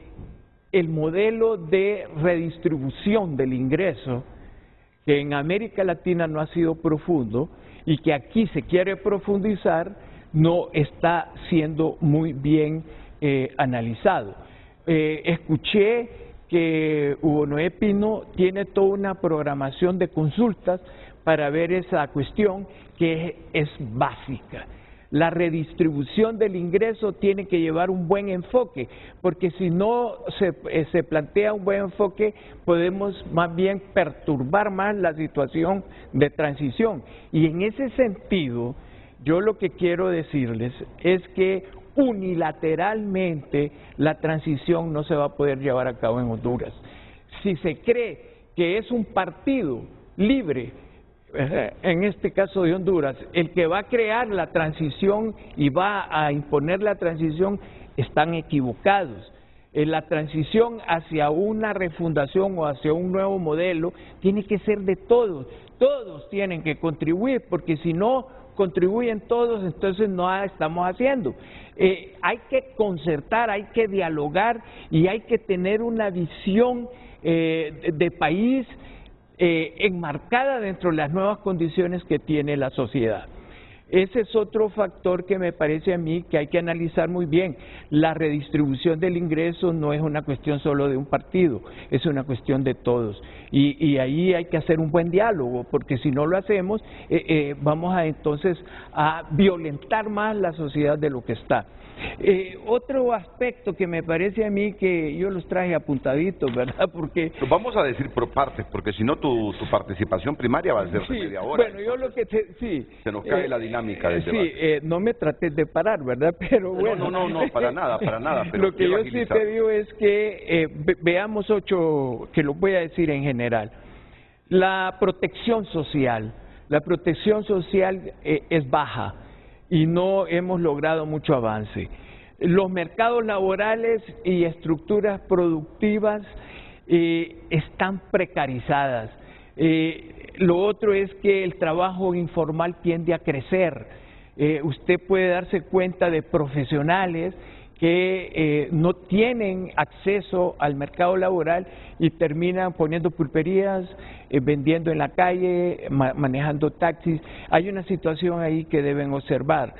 el modelo de redistribución del ingreso, que en América Latina no ha sido profundo y que aquí se quiere profundizar, no está siendo muy bien analizado. Escuché que Hugo Noé Pino tiene toda una programación de consultas para ver esa cuestión que es básica. La redistribución del ingreso tiene que llevar un buen enfoque, porque si no se plantea un buen enfoque, podemos más bien perturbar más la situación de transición. Y en ese sentido, yo lo que quiero decirles es que unilateralmente la transición no se va a poder llevar a cabo en Honduras. Si se cree que es un partido libre, en este caso de Honduras, el que va a crear la transición y va a imponer la transición, están equivocados. La transición hacia una refundación o hacia un nuevo modelo tiene que ser de todos. Todos tienen que contribuir, porque si no contribuyen todos, entonces no estamos haciendo. Hay que concertar, hay que dialogar y hay que tener una visión de país enmarcada dentro de las nuevas condiciones que tiene la sociedad. Ese es otro factor que me parece a mí que hay que analizar muy bien. La redistribución del ingreso no es una cuestión solo de un partido, es una cuestión de todos. Y ahí hay que hacer un buen diálogo, porque si no lo hacemos, vamos entonces a violentar más la sociedad de lo que está. Otro aspecto que me parece a mí que yo los traje apuntaditos, ¿verdad? Porque Lo vamos a decir por partes, porque si no tu participación primaria va a ser de media hora. Bueno, yo lo que sí. Se nos cae la dinámica del debate. No me trates de parar, ¿verdad? Pero bueno. No, para nada. Pero lo que yo sí te digo es que veamos que lo voy a decir en general. La protección social es baja y no hemos logrado mucho avance. Los mercados laborales y estructuras productivas están precarizadas. Lo otro es que el trabajo informal tiende a crecer. Usted puede darse cuenta de profesionales que no tienen acceso al mercado laboral y terminan poniendo pulperías, vendiendo en la calle, manejando taxis. Hay una situación ahí que deben observar.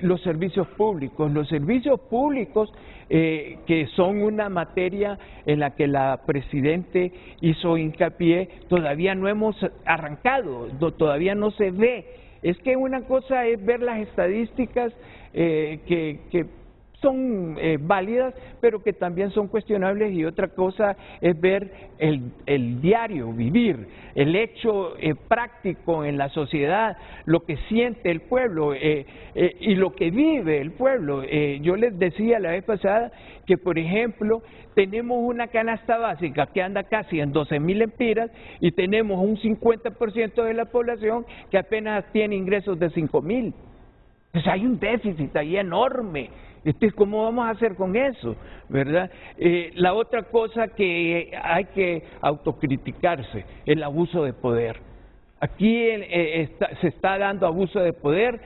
Los servicios públicos que son una materia en la que la Presidente hizo hincapié, todavía no hemos arrancado, todavía no se ve. Es que una cosa es ver las estadísticas que son válidas, pero que también son cuestionables, y otra cosa es ver el diario vivir, el hecho práctico en la sociedad, lo que siente el pueblo y lo que vive el pueblo. Yo les decía la vez pasada que, por ejemplo, tenemos una canasta básica que anda casi en 12,000 lempiras y tenemos un 50% de la población que apenas tiene ingresos de 5,000. Entonces hay un déficit ahí enorme. ¿Cómo vamos a hacer con eso? ¿Verdad? La otra cosa que hay que autocriticarse, el abuso de poder. Aquí se está dando abuso de poder,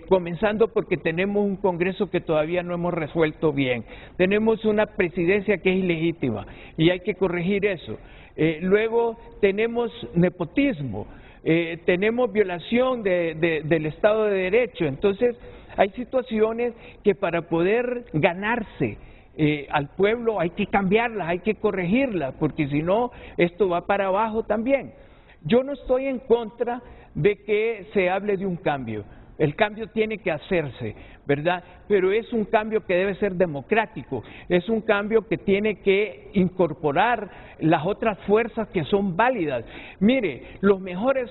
comenzando porque tenemos un Congreso que todavía no hemos resuelto bien. Tenemos una presidencia que es ilegítima y hay que corregir eso. Luego tenemos nepotismo, tenemos violación del Estado de Derecho. Entonces, hay situaciones que para poder ganarse al pueblo hay que cambiarlas, hay que corregirlas, porque si no, esto va para abajo también. Yo no estoy en contra de que se hable de un cambio. El cambio tiene que hacerse, ¿verdad? Pero es un cambio que debe ser democrático, es un cambio que tiene que incorporar las otras fuerzas que son válidas. Mire, las mejores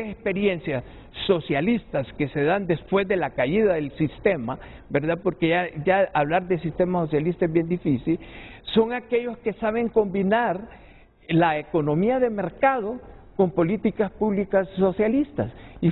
experiencias socialistas que se dan después de la caída del sistema, ¿verdad? Porque ya hablar de sistema socialista es bien difícil, son aquellos que saben combinar la economía de mercado con políticas públicas socialistas y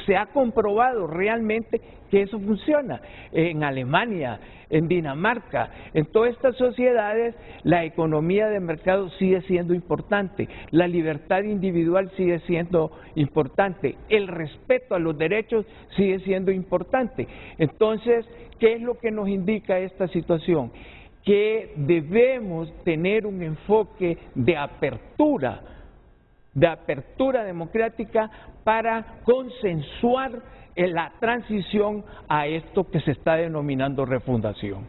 se ha comprobado realmente que eso funciona. En Alemania, en Dinamarca, en todas estas sociedades la economía de mercado sigue siendo importante, la libertad individual sigue siendo importante, el respeto a los derechos sigue siendo importante. Entonces, ¿qué es lo que nos indica esta situación? Que debemos tener un enfoque de apertura democrática para consensuar la transición a esto que se está denominando refundación.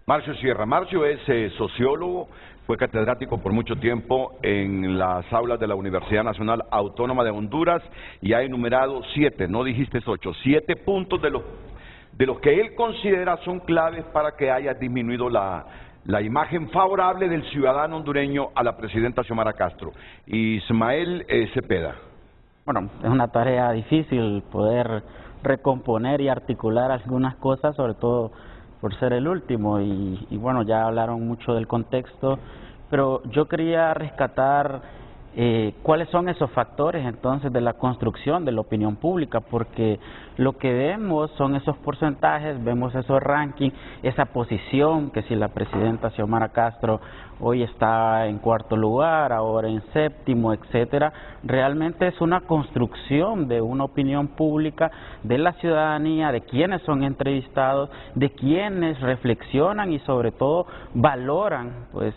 Marcio Sierra. Marcio es sociólogo, fue catedrático por mucho tiempo en las aulas de la Universidad Nacional Autónoma de Honduras y ha enumerado 7, no dijiste 8, 7 puntos de los que él considera son claves para que haya disminuido la imagen favorable del ciudadano hondureño a la presidenta Xiomara Castro. Ismael Cepeda. Bueno, es una tarea difícil poder recomponer y articular algunas cosas, sobre todo por ser el último, y bueno, ya hablaron mucho del contexto, pero yo quería rescatar cuáles son esos factores entonces de la construcción de la opinión pública, porque lo que vemos son esos porcentajes, vemos esos rankings, esa posición, que si la presidenta Xiomara Castro hoy está en 4º lugar, ahora en 7º, etcétera. Realmente es una construcción de una opinión pública de la ciudadanía, de quienes son entrevistados, de quienes reflexionan y sobre todo valoran pues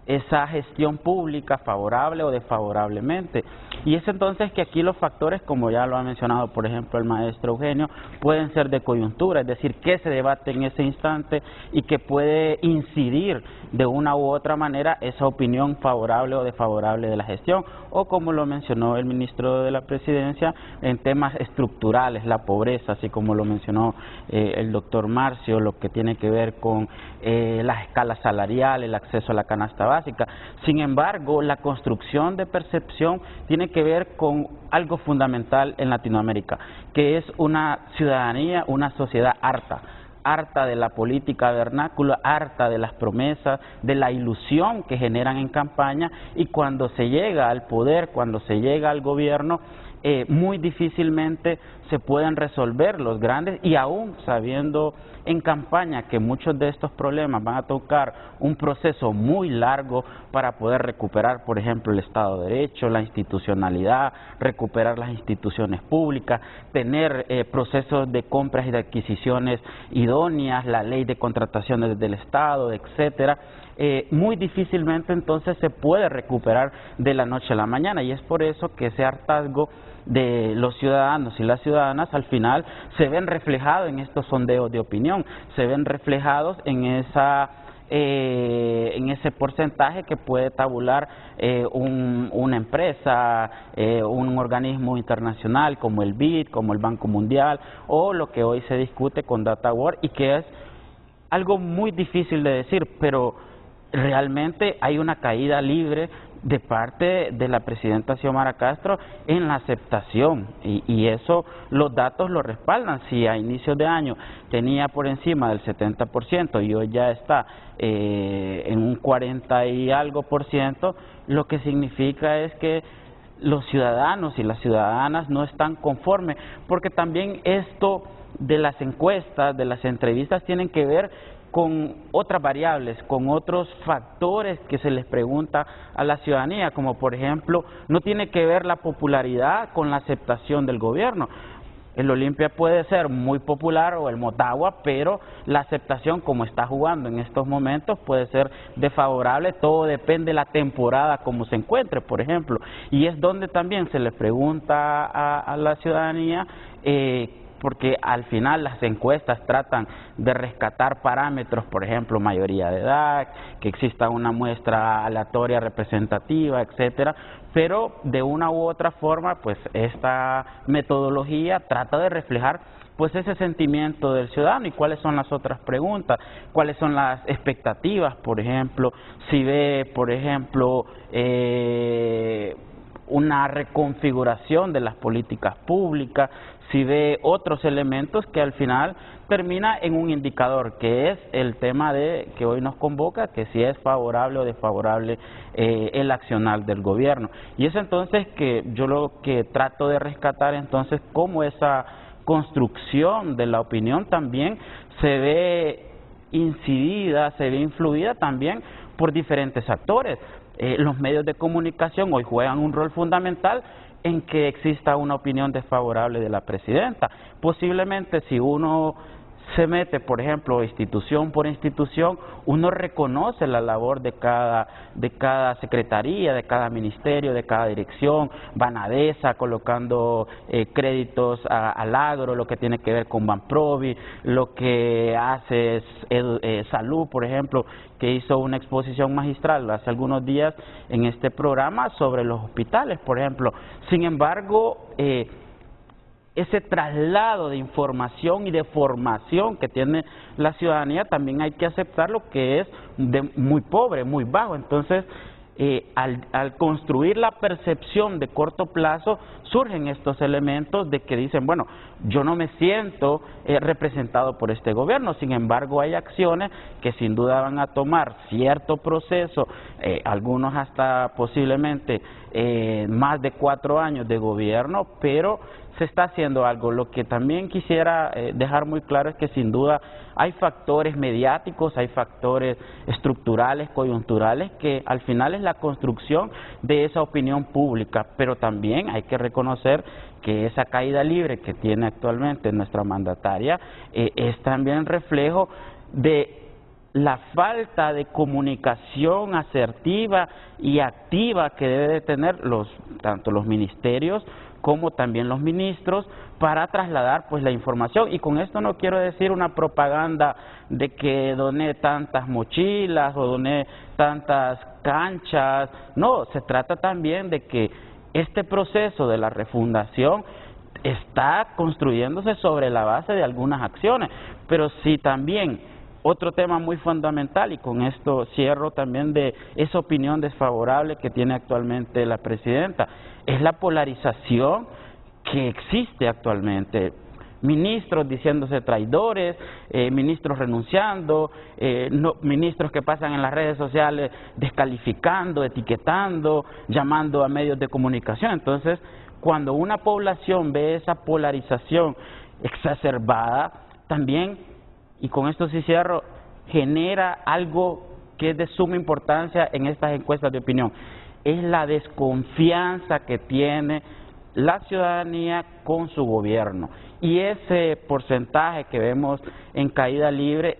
esa gestión pública favorable o desfavorablemente. Y es entonces que aquí los factores, como ya lo ha mencionado por ejemplo el maestro Eugenio, pueden ser de coyuntura, es decir, que se debate en ese instante y que puede incidir de una u otra manera esa opinión favorable o desfavorable de la gestión, o como lo mencionó el ministro de la Presidencia, en temas estructurales, la pobreza, así como lo mencionó el doctor Marcio, lo que tiene que ver con las escalas salariales, el acceso a la canasta básica. Sin embargo, la construcción de percepción tiene que ver con algo fundamental en Latinoamérica, que es una ciudadanía, una sociedad harta de la política vernácula, harta de las promesas, de la ilusión que generan en campaña, y cuando se llega al poder, cuando se llega al gobierno, muy difícilmente se pueden resolver los grandes, y aún sabiendo en campaña que muchos de estos problemas van a tocar un proceso muy largo para poder recuperar, por ejemplo, el Estado de Derecho, la institucionalidad, recuperar las instituciones públicas, tener procesos de compras y de adquisiciones idóneas, la ley de contrataciones del Estado, etcétera. Muy difícilmente entonces se puede recuperar de la noche a la mañana, y es por eso que ese hartazgo de los ciudadanos y las ciudadanas al final se ven reflejados en estos sondeos de opinión, se ven reflejados en ese porcentaje que puede tabular una empresa, un organismo internacional como el BID, como el Banco Mundial, o lo que hoy se discute con DataWorld, y que es algo muy difícil de decir, pero realmente hay una caída libre de parte de la presidenta Xiomara Castro en la aceptación, y eso los datos lo respaldan. Si a inicios de año tenía por encima del 70% y hoy ya está en un 40 y algo %, lo que significa es que los ciudadanos y las ciudadanas no están conformes, porque también esto de las encuestas, de las entrevistas, tienen que ver con otras variables, con otros factores que se les pregunta a la ciudadanía, como por ejemplo, no tiene que ver la popularidad con la aceptación del gobierno. El Olimpia puede ser muy popular, o el Motagua, pero la aceptación, como está jugando en estos momentos, puede ser desfavorable. Todo depende de la temporada como se encuentre, por ejemplo, y es donde también se le pregunta a la ciudadanía, porque al final las encuestas tratan de rescatar parámetros, por ejemplo, mayoría de edad, que exista una muestra aleatoria representativa, etcétera, pero de una u otra forma, pues esta metodología trata de reflejar pues ese sentimiento del ciudadano. ¿Y cuáles son las otras preguntas? ¿Cuáles son las expectativas? Por ejemplo, si ve, por ejemplo, una reconfiguración de las políticas públicas, sí ve otros elementos que al final termina en un indicador, que es el tema de que hoy nos convoca, que si es favorable o desfavorable el accionar del gobierno. Y es entonces que yo lo que trato de rescatar entonces cómo esa construcción de la opinión también se ve incidida, se ve influida también por diferentes actores. Los medios de comunicación hoy juegan un rol fundamental en que exista una opinión desfavorable de la presidenta. Posiblemente si uno se mete, por ejemplo, institución por institución, uno reconoce la labor de cada secretaría, de cada ministerio, de cada dirección, Banadesa colocando créditos al agro, lo que tiene que ver con Banprovi, lo que hace es Salud, por ejemplo, que hizo una exposición magistral hace algunos días en este programa sobre los hospitales, por ejemplo. Sin embargo, ese traslado de información y de formación que tiene la ciudadanía también hay que aceptarlo que es muy pobre, muy bajo. Entonces, al construir la percepción de corto plazo, surgen estos elementos de que dicen, bueno, yo no me siento representado por este gobierno, sin embargo hay acciones que sin duda van a tomar cierto proceso, algunos hasta posiblemente más de 4 años de gobierno, pero se está haciendo algo. Lo que también quisiera dejar muy claro es que sin duda hay factores mediáticos, hay factores estructurales, coyunturales, que al final es la construcción de esa opinión pública, pero también hay que reconocer que esa caída libre que tiene actualmente nuestra mandataria es también reflejo de la falta de comunicación asertiva y activa que debe de tener tanto los ministerios como también los ministros para trasladar pues la información. Y con esto no quiero decir una propaganda de que doné tantas mochilas o doné tantas canchas, no, se trata también de que este proceso de la refundación está construyéndose sobre la base de algunas acciones, pero si también otro tema muy fundamental, y con esto cierro también, de esa opinión desfavorable que tiene actualmente la presidenta, es la polarización que existe actualmente. Ministros diciéndose traidores, ministros renunciando, ministros que pasan en las redes sociales descalificando, etiquetando, llamando a medios de comunicación. Entonces, cuando una población ve esa polarización exacerbada, también, y con esto sí cierro, genera algo que es de suma importancia en estas encuestas de opinión, es la desconfianza que tiene la ciudadanía con su gobierno. Y ese porcentaje que vemos en caída libre,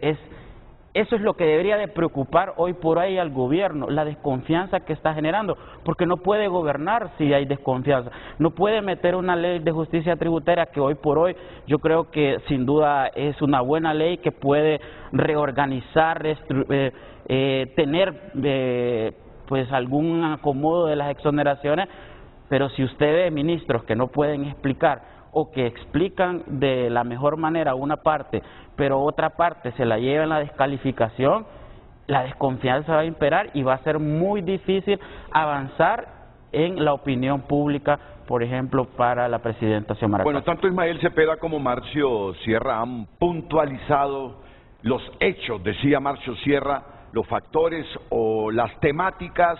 eso es lo que debería de preocupar hoy por hoy al gobierno, la desconfianza que está generando, porque no puede gobernar si hay desconfianza, no puede meter una ley de justicia tributaria que hoy por hoy yo creo que sin duda es una buena ley que puede reorganizar, tener pues algún acomodo de las exoneraciones, pero si usted ve ministros que no pueden explicar o que explican de la mejor manera una parte, pero otra parte se la lleva en la descalificación, la desconfianza va a imperar y va a ser muy difícil avanzar en la opinión pública, por ejemplo, para la presidenta Xiomara Castro. Bueno, tanto Ismael Cepeda como Marcio Sierra han puntualizado los hechos, decía Marcio Sierra, los factores o las temáticas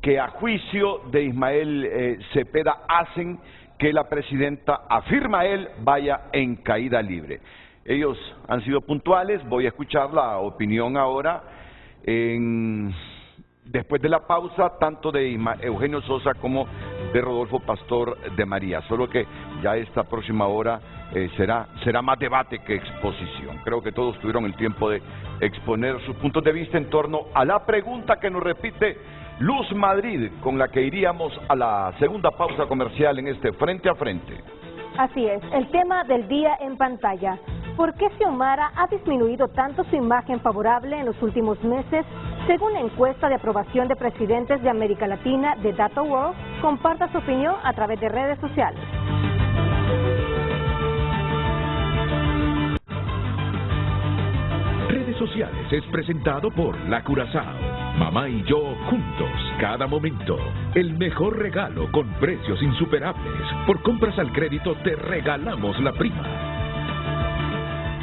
que a juicio de Ismael Cepeda hacen que la presidenta, afirma él, vaya en caída libre. Ellos han sido puntuales, voy a escuchar la opinión ahora, después de la pausa, tanto de Eugenio Sosa como de Rodolfo Pastor de María, solo que ya esta próxima hora será más debate que exposición. Creo que todos tuvieron el tiempo de exponer sus puntos de vista en torno a la pregunta que nos repite Luz Madrid, con la que iríamos a la segunda pausa comercial en este Frente a Frente. Así es, el tema del día en pantalla. ¿Por qué Xiomara ha disminuido tanto su imagen favorable en los últimos meses? Según la encuesta de aprobación de presidentes de América Latina de Data World, comparta su opinión a través de redes sociales. Redes sociales es presentado por La Curazao. Mamá y yo juntos, cada momento. El mejor regalo con precios insuperables. Por compras al crédito te regalamos la prima.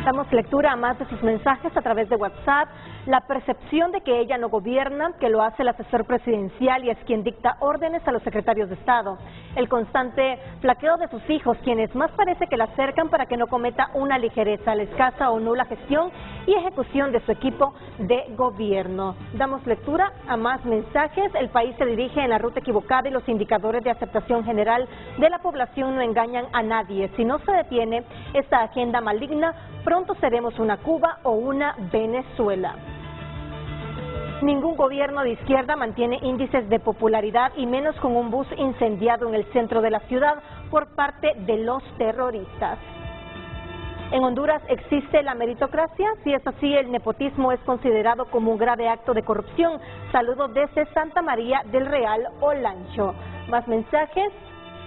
Damos lectura a más de sus mensajes a través de WhatsApp. La percepción de que ella no gobierna, que lo hace el asesor presidencial y es quien dicta órdenes a los secretarios de Estado. El constante flaqueo de sus hijos, quienes más parece que la acercan para que no cometa una ligereza, la escasa o nula gestión y ejecución de su equipo de gobierno. Damos lectura a más mensajes. El país se dirige en la ruta equivocada y los indicadores de aceptación general de la población no engañan a nadie. Si no se detiene esta agenda maligna, pronto seremos una Cuba o una Venezuela. Ningún gobierno de izquierda mantiene índices de popularidad y menos con un bus incendiado en el centro de la ciudad por parte de los terroristas. ¿En Honduras existe la meritocracia? Si es así, el nepotismo es considerado como un grave acto de corrupción. Saludos desde Santa María del Real Olancho. Más mensajes.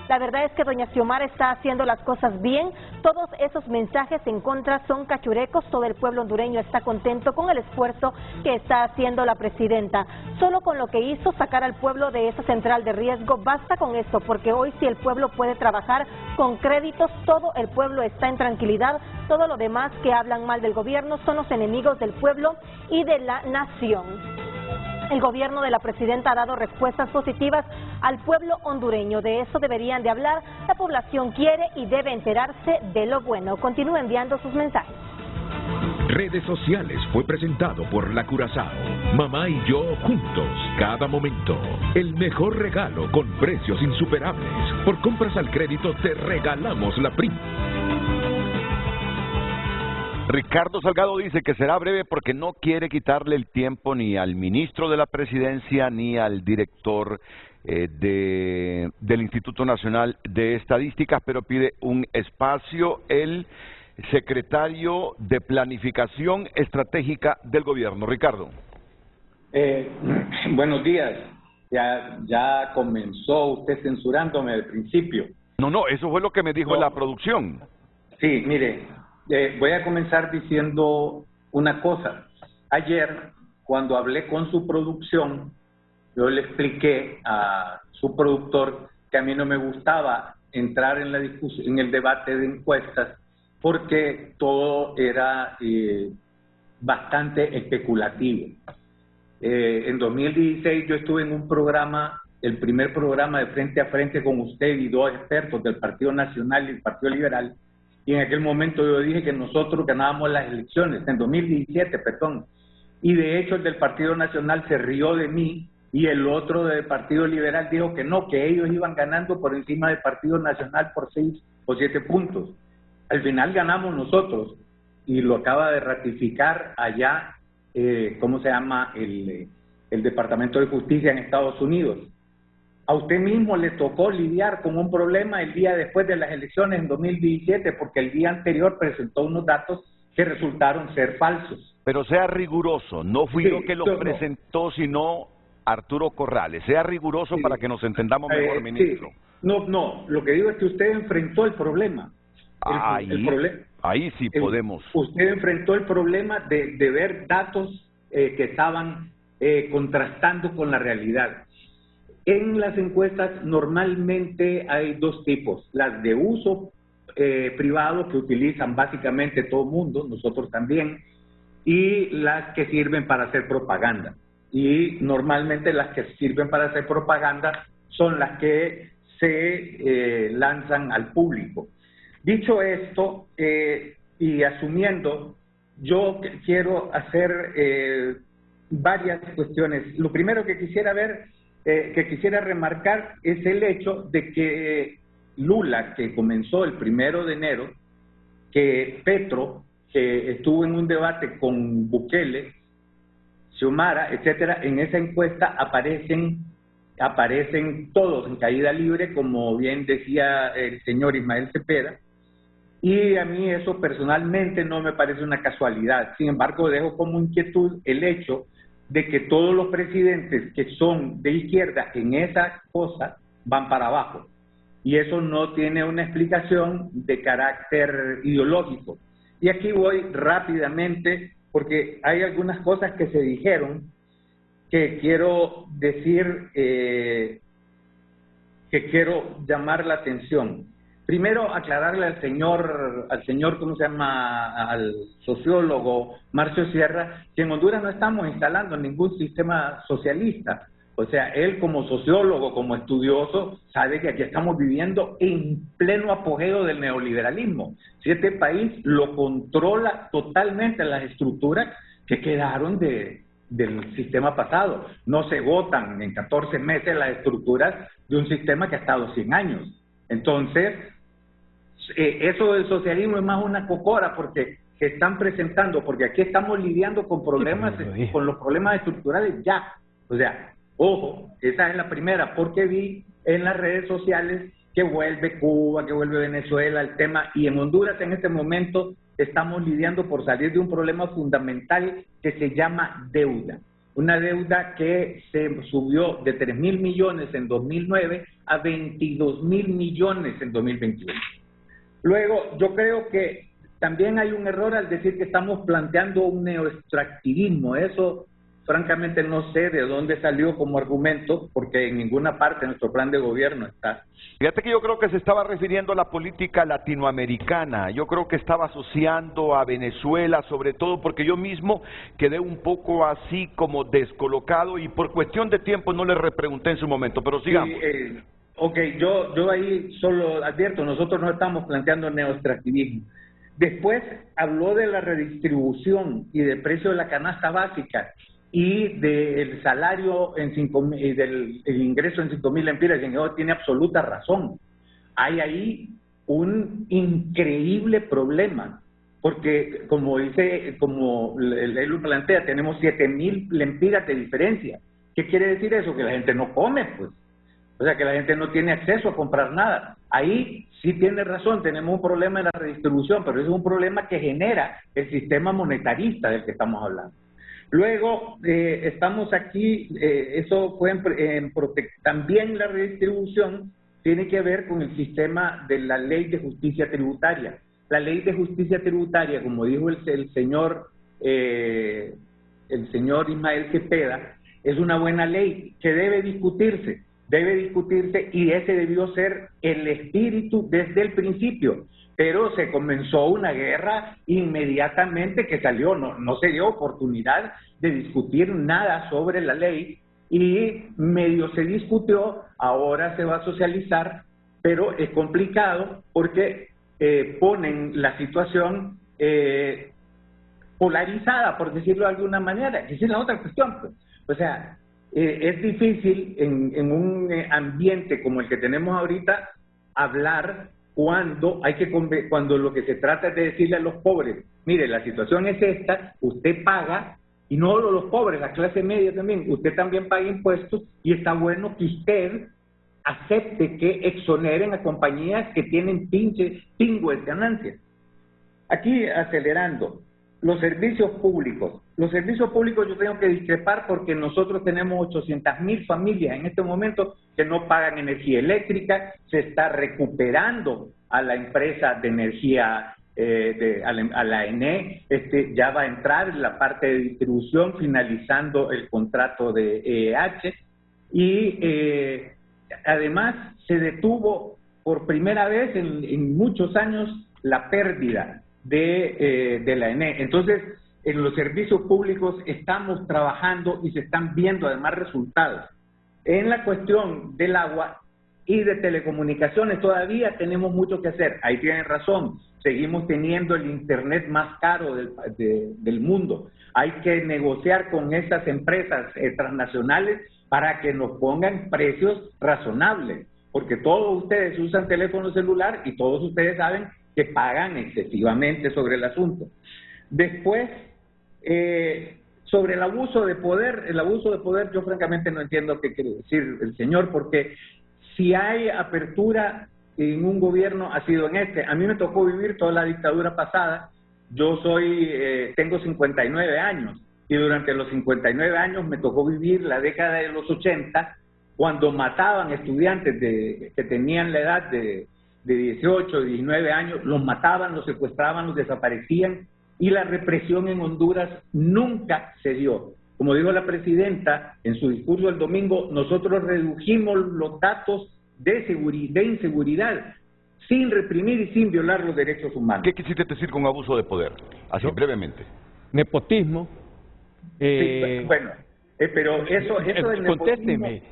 La verdad es que doña Xiomara está haciendo las cosas bien. Todos esos mensajes en contra son cachurecos. Todo el pueblo hondureño está contento con el esfuerzo que está haciendo la presidenta. Solo con lo que hizo sacar al pueblo de esa central de riesgo, basta con eso, porque hoy si el pueblo puede trabajar con créditos, todo el pueblo está en tranquilidad. Todo lo demás que hablan mal del gobierno son los enemigos del pueblo y de la nación. El gobierno de la presidenta ha dado respuestas positivas al pueblo hondureño. De eso deberían de hablar. La población quiere y debe enterarse de lo bueno. Continúe enviando sus mensajes. Redes sociales fue presentado por La Curazao. Mamá y yo juntos, cada momento. El mejor regalo con precios insuperables. Por compras al crédito te regalamos la prima. Ricardo Salgado dice que será breve porque no quiere quitarle el tiempo ni al ministro de la Presidencia ni al director del Instituto Nacional de Estadísticas, pero pide un espacio el secretario de Planificación Estratégica del Gobierno. Ricardo. Buenos días. Ya comenzó usted censurándome al principio. No, eso fue lo que me dijo la producción. Sí, mire. Voy a comenzar diciendo una cosa. Ayer, cuando hablé con su producción, yo le expliqué a su productor que a mí no me gustaba entrar en la discusión, en el debate de encuestas, porque todo era bastante especulativo. En 2016 yo estuve en un programa, el primer programa de Frente a Frente con usted y dos expertos del Partido Nacional y el Partido Liberal, y en aquel momento yo dije que nosotros ganábamos las elecciones, en 2017, perdón, y de hecho el del Partido Nacional se rió de mí y el otro del Partido Liberal dijo que no, que ellos iban ganando por encima del Partido Nacional por 6 o 7 puntos. Al final ganamos nosotros y lo acaba de ratificar allá, ¿cómo se llama? El Departamento de Justicia en Estados Unidos. A usted mismo le tocó lidiar con un problema el día después de las elecciones en 2017 porque el día anterior presentó unos datos que resultaron ser falsos. Pero sea riguroso, no fui yo que los presentó, sino Arturo Corrales. Sea riguroso para que nos entendamos mejor, ministro. Sí. No, lo que digo es que usted enfrentó el problema. Ahí sí podemos. Usted enfrentó el problema de ver datos que estaban contrastando con la realidad. En las encuestas normalmente hay dos tipos, las de uso privado que utilizan básicamente todo el mundo, nosotros también, y las que sirven para hacer propaganda. Y normalmente las que sirven para hacer propaganda son las que se lanzan al público. Dicho esto, y asumiendo, yo quiero hacer varias cuestiones. Lo primero que quisiera remarcar es el hecho de que Lula, que comenzó el 1 de enero, que Petro, que estuvo en un debate con Bukele, Xiomara, etcétera, en esa encuesta aparecen todos en caída libre, como bien decía el señor Ismael Cepeda, y a mí eso personalmente no me parece una casualidad. Sin embargo, dejo como inquietud el hecho de que todos los presidentes que son de izquierda en esa cosa van para abajo. Y eso no tiene una explicación de carácter ideológico. Y aquí voy rápidamente, porque hay algunas cosas que se dijeron que quiero decir, que quiero llamar la atención. Primero, aclararle al señor, ¿cómo se llama?, al sociólogo Marcio Sierra, que en Honduras no estamos instalando ningún sistema socialista. O sea, él como sociólogo, como estudioso, sabe que aquí estamos viviendo en pleno apogeo del neoliberalismo. Si este país lo controla totalmente las estructuras que quedaron del sistema pasado. No se votan en 14 meses las estructuras de un sistema que ha estado 100 años. Entonces, eso del socialismo es más una cocora porque se están presentando, porque aquí estamos lidiando con problemas, con los problemas estructurales ya. O sea, ojo, esa es la primera, porque vi en las redes sociales que vuelve Cuba, que vuelve Venezuela, el tema, y en Honduras en este momento estamos lidiando por salir de un problema fundamental que se llama deuda. Una deuda que se subió de 3.000 millones en 2009 a 22.000 millones en 2021. Luego, yo creo que también hay un error al decir que estamos planteando un neoextractivismo. Eso, francamente, no sé de dónde salió como argumento, porque en ninguna parte de nuestro plan de gobierno está. Fíjate que yo creo que se estaba refiriendo a la política latinoamericana. Yo creo que estaba asociando a Venezuela, sobre todo porque yo mismo quedé un poco así como descolocado y por cuestión de tiempo no le repregunté en su momento, pero sigamos. Sí, ok, yo ahí solo advierto, nosotros no estamos planteando neoextractivismo. Después habló de la redistribución y del precio de la canasta básica y del salario en 5.000 y del ingreso en 5.000 lempiras, y en eso tiene absoluta razón. Hay ahí un increíble problema, porque como él lo plantea, tenemos 7.000 lempiras de diferencia. ¿Qué quiere decir eso? Que la gente no come, pues. O sea, que la gente no tiene acceso a comprar nada. Ahí sí tiene razón, tenemos un problema en la redistribución, pero es un problema que genera el sistema monetarista del que estamos hablando. Luego, estamos aquí, eso fue también la redistribución tiene que ver con el sistema de la Ley de Justicia Tributaria. La Ley de Justicia Tributaria, como dijo el señor Ismael Cepeda, es una buena ley que debe discutirse y ese debió ser el espíritu desde el principio, pero se comenzó una guerra inmediatamente que salió, no se dio oportunidad de discutir nada sobre la ley y medio se discutió, ahora se va a socializar, pero es complicado porque ponen la situación polarizada, por decirlo de alguna manera, que esa es la otra cuestión, pues. O sea, es difícil en un ambiente como el que tenemos ahorita hablar cuando lo que se trata es de decirle a los pobres, mire, la situación es esta, usted paga, y no solo los pobres, la clase media también, usted también paga impuestos y está bueno que usted acepte que exoneren a compañías que tienen pingües ganancias. Aquí, acelerando, los servicios públicos. Los servicios públicos yo tengo que discrepar porque nosotros tenemos 800.000 familias en este momento que no pagan energía eléctrica, se está recuperando a la empresa de energía, a la ENE, ya va a entrar la parte de distribución finalizando el contrato de EEH y además se detuvo por primera vez en muchos años la pérdida de la ENE. Entonces, en los servicios públicos estamos trabajando y se están viendo además resultados. En la cuestión del agua y de telecomunicaciones todavía tenemos mucho que hacer. Ahí tienen razón, seguimos teniendo el internet más caro del mundo. Hay que negociar con esas empresas transnacionales para que nos pongan precios razonables, porque todos ustedes usan teléfono celular y todos ustedes saben que pagan excesivamente sobre el asunto. Después, sobre el abuso de poder, yo francamente no entiendo qué quiere decir el señor, porque si hay apertura en un gobierno ha sido en este. A mí me tocó vivir toda la dictadura pasada, tengo 59 años, y durante los 59 años me tocó vivir la década de los 80, cuando mataban estudiantes que tenían la edad de 18, 19 años, los mataban, los secuestraban, los desaparecían, y la represión en Honduras nunca se dio. como dijo la presidenta en su discurso el domingo, nosotros redujimos los datos de inseguridad, sin reprimir y sin violar los derechos humanos. ¿Qué quisiste decir con abuso de poder? Así, brevemente. Nepotismo. Sí, bueno, pero eso del contésteme.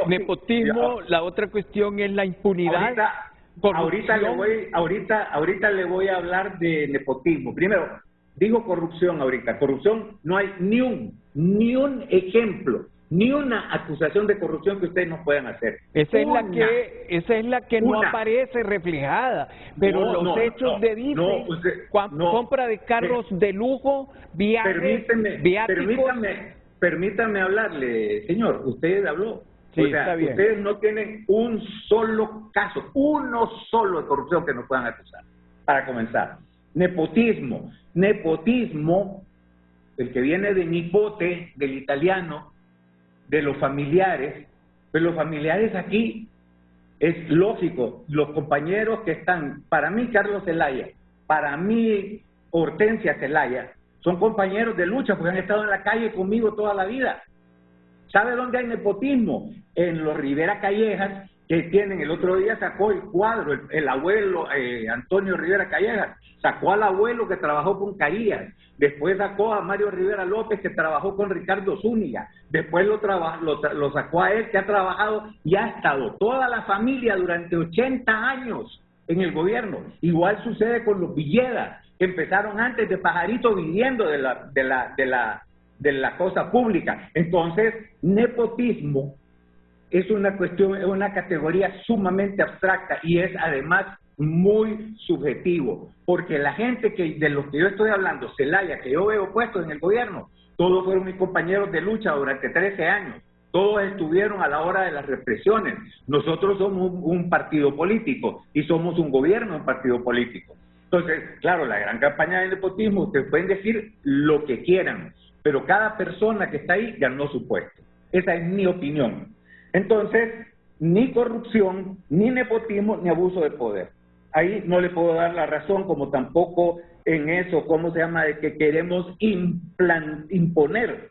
Nepotismo, la otra cuestión es la impunidad. Ahorita le voy a hablar de nepotismo. Primero, digo corrupción ahorita. Corrupción, no hay ni un ejemplo, ni una acusación de corrupción que ustedes no puedan hacer. Esa es la que no aparece reflejada, pero los hechos de dice, compra de carros de lujo, viajes, viáticos. Permítame hablarle, señor, usted habló. Sí, o sea, ustedes no tienen un solo caso, uno solo de corrupción que nos puedan acusar. Para comenzar, nepotismo, el que viene de nipote, del italiano, de los familiares, pero los familiares aquí es lógico, los compañeros que están, para mí Carlos Zelaya, para mí Hortensia Zelaya, son compañeros de lucha porque han estado en la calle conmigo toda la vida. ¿Sabe dónde hay nepotismo? En los Rivera Callejas, que tienen, el otro día sacó el cuadro, el abuelo Antonio Rivera Callejas, sacó al abuelo que trabajó con Carías, después sacó a Mario Rivera López que trabajó con Ricardo Zúñiga, después lo sacó a él que ha trabajado y ha estado toda la familia durante 80 años en el gobierno. Igual sucede con los Villedas, que empezaron antes de Pajarito viviendo de la cosa pública. Entonces, nepotismo es una cuestión, es una categoría sumamente abstracta y es además muy subjetivo, porque la gente de los que yo estoy hablando, Zelaya, que yo veo puestos en el gobierno, todos fueron mis compañeros de lucha durante 13 años, todos estuvieron a la hora de las represiones. Nosotros somos un partido político y somos un gobierno, un partido político. Entonces, claro, la gran campaña del nepotismo, ustedes pueden decir lo que quieran, pero cada persona que está ahí ganó su puesto. Esa es mi opinión. Entonces, ni corrupción, ni nepotismo, ni abuso de poder. Ahí no le puedo dar la razón, como tampoco en eso, ¿cómo se llama?, de que queremos imponer,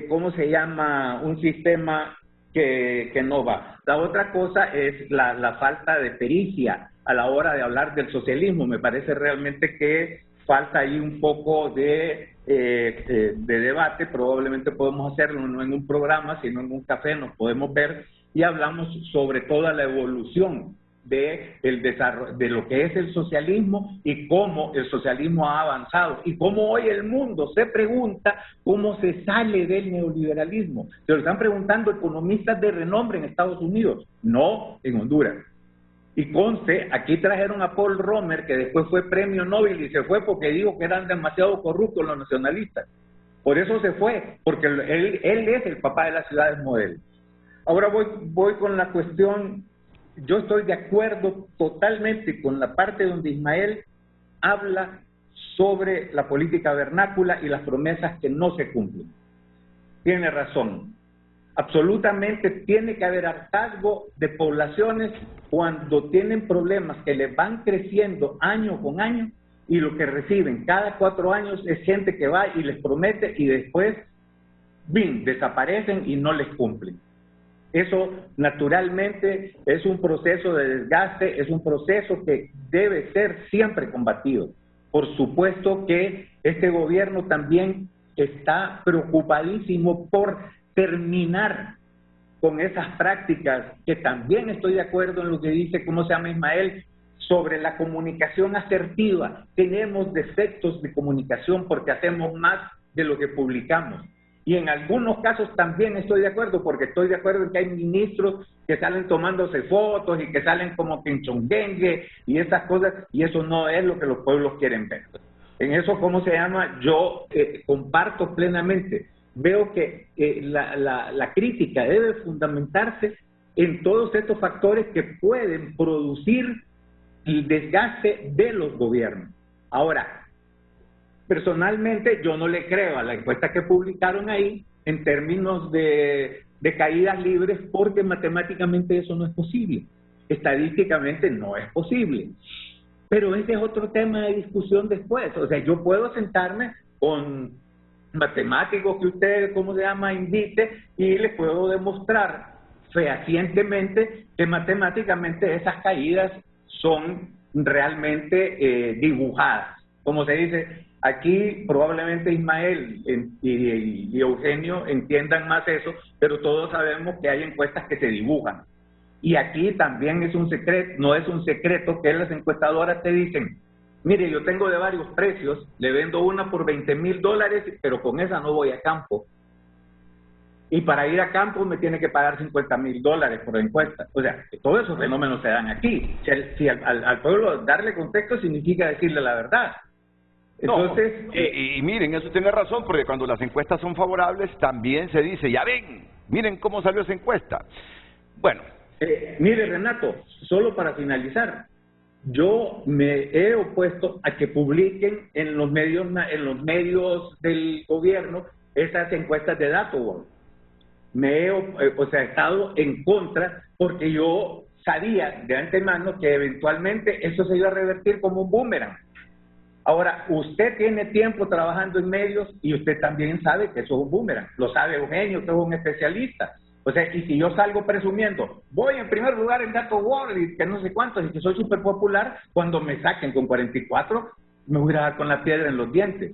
¿cómo se llama?, un sistema que no va. La otra cosa es la falta de pericia a la hora de hablar del socialismo. Me parece realmente que falta ahí un poco de debate. Probablemente podemos hacerlo no en un programa, sino en un café, nos podemos ver y hablamos sobre toda la evolución el desarrollo, de lo que es el socialismo y cómo el socialismo ha avanzado y cómo hoy el mundo se pregunta cómo se sale del neoliberalismo. Se lo están preguntando economistas de renombre en Estados Unidos, no en Honduras. Y conste, aquí trajeron a Paul Romer, que después fue premio Nobel y se fue porque dijo que eran demasiado corruptos los nacionalistas. Por eso se fue, porque él es el papá de las ciudades modelo. Ahora voy con la cuestión. Yo estoy de acuerdo totalmente con la parte donde Ismael habla sobre la política vernácula y las promesas que no se cumplen. Tiene razón. Absolutamente tiene que haber hartazgo de poblaciones cuando tienen problemas que les van creciendo año con año y lo que reciben cada 4 años es gente que va y les promete y después, desaparecen y no les cumplen. Eso naturalmente es un proceso de desgaste, es un proceso que debe ser siempre combatido. Por supuesto que este gobierno también está preocupadísimo por terminar con esas prácticas, que también estoy de acuerdo en lo que dice, ¿cómo se llama Ismael?, sobre la comunicación asertiva. Tenemos defectos de comunicación porque hacemos más de lo que publicamos. Y en algunos casos también estoy de acuerdo, porque estoy de acuerdo en que hay ministros que salen tomándose fotos y que salen como quinchonguengue y esas cosas, y eso no es lo que los pueblos quieren ver. En eso, ¿cómo se llama?, yo comparto plenamente. Veo que la crítica debe fundamentarse en todos estos factores que pueden producir el desgaste de los gobiernos. Ahora, personalmente, yo no le creo a la encuesta que publicaron ahí en términos de caídas libres, porque matemáticamente eso no es posible. Estadísticamente no es posible. Pero ese es otro tema de discusión después. O sea, yo puedo sentarme con matemáticos que usted, ¿cómo se llama?, invite, y les puedo demostrar fehacientemente que matemáticamente esas caídas son realmente dibujadas. Como se dice, aquí probablemente Ismael y Eugenio entiendan más eso, pero todos sabemos que hay encuestas que se dibujan. Y aquí también es un secreto, no es un secreto que las encuestadoras te dicen, mire, yo tengo de varios precios, le vendo una por $20,000, pero con esa no voy a campo. Y para ir a campo me tiene que pagar $50,000 por encuesta. O sea, que todos esos fenómenos se dan aquí. Si al pueblo darle contexto significa decirle la verdad. Entonces, no, y miren, eso tiene razón, porque cuando las encuestas son favorables también se dice, ya ven, miren cómo salió esa encuesta. Bueno. Mire, Renato, solo para finalizar, yo me he opuesto a que publiquen en los medios del gobierno esas encuestas de DataWorld. He estado en contra porque yo sabía de antemano que eventualmente eso se iba a revertir como un boomerang. Ahora, usted tiene tiempo trabajando en medios y usted también sabe que eso es un boomerang. Lo sabe Eugenio, que es un especialista. O sea, y si yo salgo presumiendo, voy en primer lugar en DataWorld y que no sé cuántos, y que soy súper popular, cuando me saquen con 44, me voy a dar con la piedra en los dientes.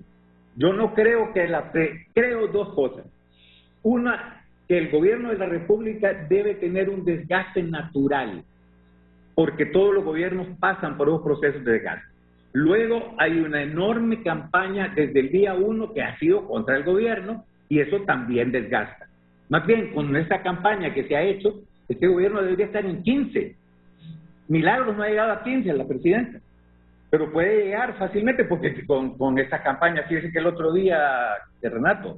Yo no creo que creo dos cosas. Una, que el gobierno de la República debe tener un desgaste natural, porque todos los gobiernos pasan por esos procesos de desgaste. Luego hay una enorme campaña desde el día 1 que ha sido contra el gobierno, y eso también desgasta. Más bien, con esta campaña que se ha hecho, este gobierno debería estar en 15. Milagros no ha llegado a 15 la presidenta, pero puede llegar fácilmente porque con esta campaña, fíjense que el otro día, de Renato,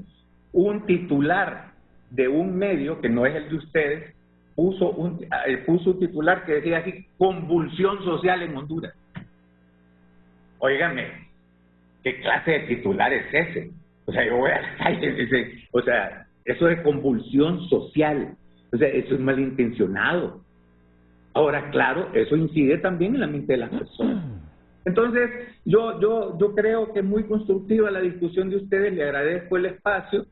un titular de un medio, que no es el de ustedes, puso un titular que decía así, convulsión social en Honduras. Óigame, ¿qué clase de titular es ese? O sea, yo voy a la calle, o sea, eso es convulsión social, o sea, eso es malintencionado. Ahora, claro, eso incide también en la mente de las personas. Entonces, yo creo que es muy constructiva la discusión de ustedes, le agradezco el espacio,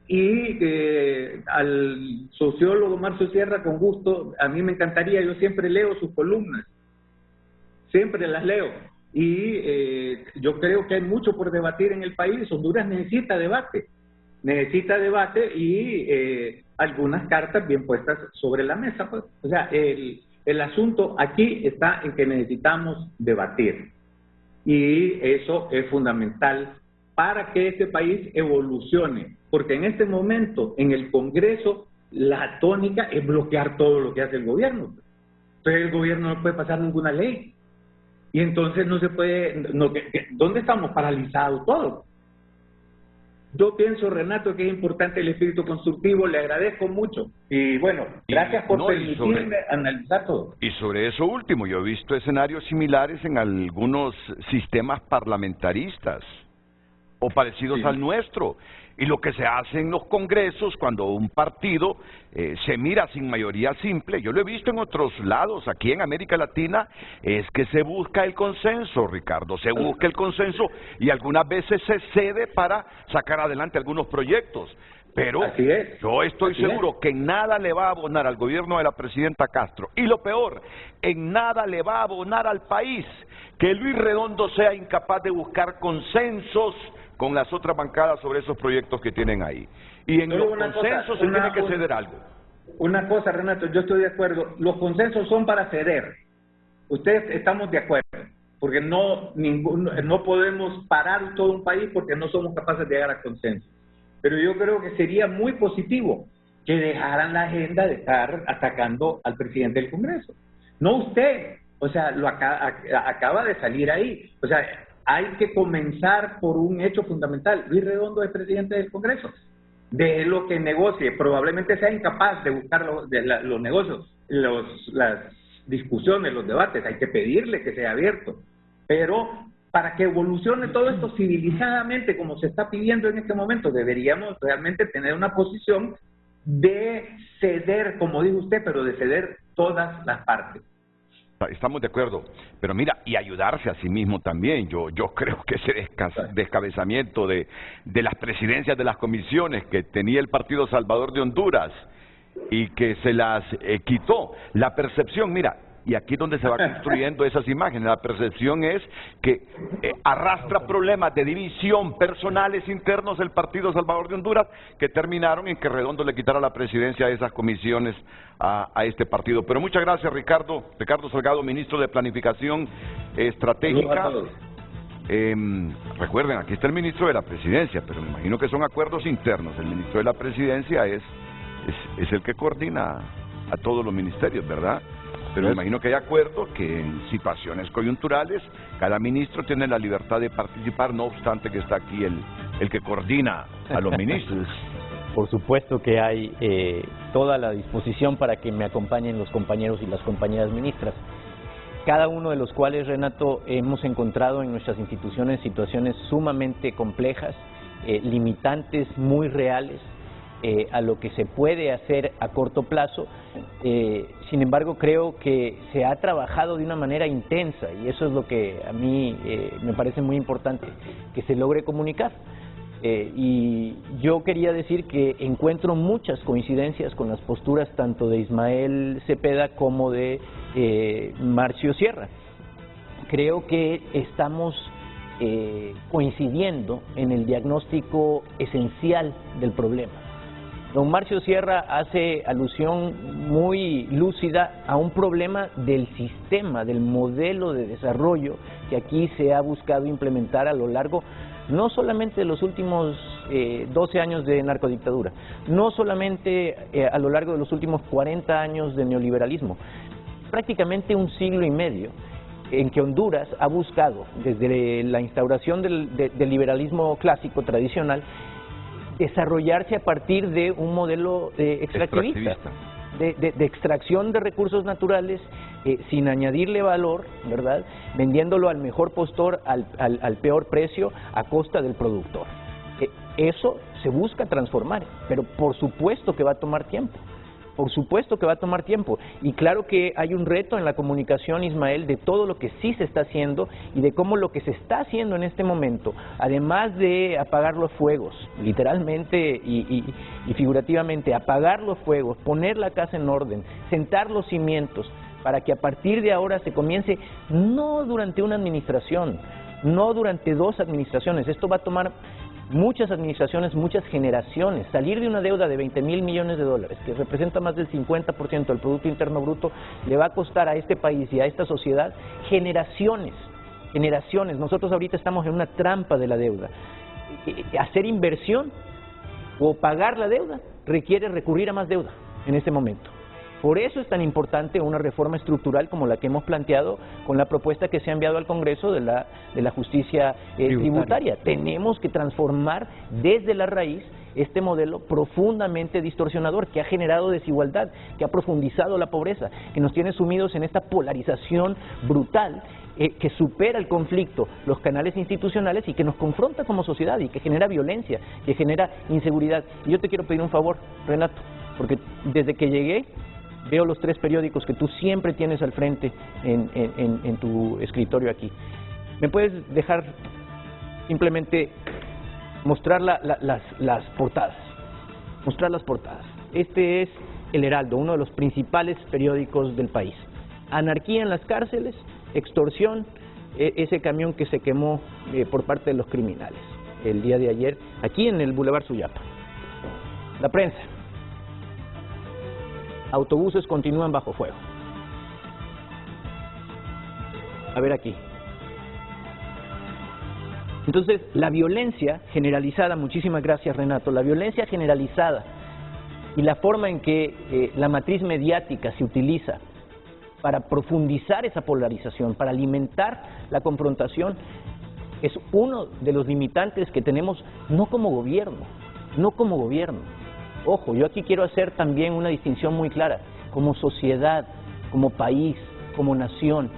y al sociólogo Marcio Sierra, con gusto, a mí me encantaría, yo siempre leo sus columnas, siempre las leo, y yo creo que hay mucho por debatir en el país. Honduras necesita debate y algunas cartas bien puestas sobre la mesa, pues. O sea, el asunto aquí está en que necesitamos debatir, y eso es fundamental para que este país evolucione, porque en este momento en el Congreso la tónica es bloquear todo lo que hace el gobierno. Entonces el gobierno no puede pasar ninguna ley, y entonces no se puede, ¿dónde estamos? Paralizados todos. Yo pienso, Renato, que es importante el espíritu constructivo, le agradezco mucho, y bueno, gracias por permitirme analizar todo. Y sobre eso último, yo he visto escenarios similares en algunos sistemas parlamentaristas, o parecidos al nuestro, y lo que se hace en los congresos cuando un partido se mira sin mayoría simple, yo lo he visto en otros lados, aquí en América Latina, es que se busca el consenso, Ricardo, se busca el consenso, y algunas veces se cede para sacar adelante algunos proyectos. Pero yo estoy seguro que en nada le va a abonar al gobierno de la presidenta Castro, y lo peor, en nada le va a abonar al país que Luis Redondo sea incapaz de buscar consensos con las otras bancadas sobre esos proyectos que tienen ahí. Y en los consensos se tiene que ceder algo. Una cosa, Renato, yo estoy de acuerdo, los consensos son para ceder. Ustedes estamos de acuerdo, porque no podemos parar todo un país porque no somos capaces de llegar a consenso. Pero yo creo que sería muy positivo que dejaran la agenda de estar atacando al presidente del Congreso. No usted, o sea, acaba de salir ahí. O sea, hay que comenzar por un hecho fundamental. Luis Redondo es presidente del Congreso. De lo que negocie, probablemente sea incapaz de buscar los negocios, las discusiones, los debates. Hay que pedirle que sea abierto. Pero para que evolucione todo esto civilizadamente, como se está pidiendo en este momento, deberíamos realmente tener una posición de ceder, como dijo usted, pero de ceder todas las partes. Estamos de acuerdo, pero mira, y ayudarse a sí mismo también. Yo creo que ese descabezamiento de las presidencias de las comisiones que tenía el Partido Salvador de Honduras y que se las quitó, la percepción, mira, y aquí es donde se va construyendo esas imágenes, la percepción es que arrastra problemas de división personales internos del Partido Salvador de Honduras que terminaron en que Redondo le quitara la presidencia de esas comisiones a este partido. Pero muchas gracias, Ricardo Salgado, ministro de Planificación Estratégica. Recuerden, aquí está el ministro de la Presidencia, pero me imagino que son acuerdos internos. El ministro de la Presidencia es el que coordina a todos los ministerios, ¿verdad? Pero me imagino que hay acuerdo que en situaciones coyunturales cada ministro tiene la libertad de participar, no obstante que está aquí el que coordina a los ministros. Por supuesto que hay toda la disposición para que me acompañen los compañeros y las compañeras ministras, cada uno de los cuales, Renato, hemos encontrado en nuestras instituciones situaciones sumamente complejas, limitantes muy reales, a lo que se puede hacer a corto plazo. Sin embargo, creo que se ha trabajado de una manera intensa y eso es lo que a mí me parece muy importante, que se logre comunicar. Y yo quería decir que encuentro muchas coincidencias con las posturas tanto de Ismael Cepeda como de Marcio Sierra. Creo que estamos coincidiendo en el diagnóstico esencial del problema. Don Marcio Sierra hace alusión muy lúcida a un problema del sistema, del modelo de desarrollo que aquí se ha buscado implementar a lo largo no solamente de los últimos 12 años de narcodictadura, no solamente a lo largo de los últimos 40 años de neoliberalismo, prácticamente un siglo y medio en que Honduras ha buscado, desde la instauración del liberalismo clásico tradicional, desarrollarse a partir de un modelo extractivista. De extracción de recursos naturales sin añadirle valor, ¿verdad? Vendiéndolo al mejor postor, al peor precio, a costa del productor. Eso se busca transformar, pero por supuesto que va a tomar tiempo. Por supuesto que va a tomar tiempo. Y claro que hay un reto en la comunicación, Ismael, de todo lo que sí se está haciendo y de cómo lo que se está haciendo en este momento, además de apagar los fuegos, literalmente y figurativamente, apagar los fuegos, poner la casa en orden, sentar los cimientos, para que a partir de ahora se comience, no durante una administración, no durante 2 administraciones, esto va a tomar muchas administraciones, muchas generaciones. Salir de una deuda de 20.000 millones de dólares, que representa más del 50% del Producto Interno Bruto, le va a costar a este país y a esta sociedad generaciones. Nosotros ahorita estamos en una trampa de la deuda. Hacer inversión o pagar la deuda requiere recurrir a más deuda en este momento. Por eso es tan importante una reforma estructural como la que hemos planteado con la propuesta que se ha enviado al Congreso de la justicia tributaria. Tenemos que transformar desde la raíz este modelo profundamente distorsionador que ha generado desigualdad, que ha profundizado la pobreza, que nos tiene sumidos en esta polarización brutal que supera el conflicto, los canales institucionales y que nos confronta como sociedad y que genera violencia, que genera inseguridad. Y yo te quiero pedir un favor, Renato, porque desde que llegué veo los 3 periódicos que tú siempre tienes al frente en tu escritorio aquí. ¿Me puedes dejar simplemente mostrar las portadas? Mostrar las portadas. Este es El Heraldo, uno de los principales periódicos del país. Anarquía en las cárceles, extorsión, ese camión que se quemó por parte de los criminales el día de ayer, aquí en el Boulevard Suyapa. La prensa. Autobuses continúan bajo fuego. A ver aquí. Entonces, la violencia generalizada, muchísimas gracias Renato, la violencia generalizada y la forma en que la matriz mediática se utiliza para profundizar esa polarización, para alimentar la confrontación, es uno de los limitantes que tenemos no como gobierno. Ojo, yo aquí quiero hacer también una distinción muy clara, como sociedad, como país, como nación.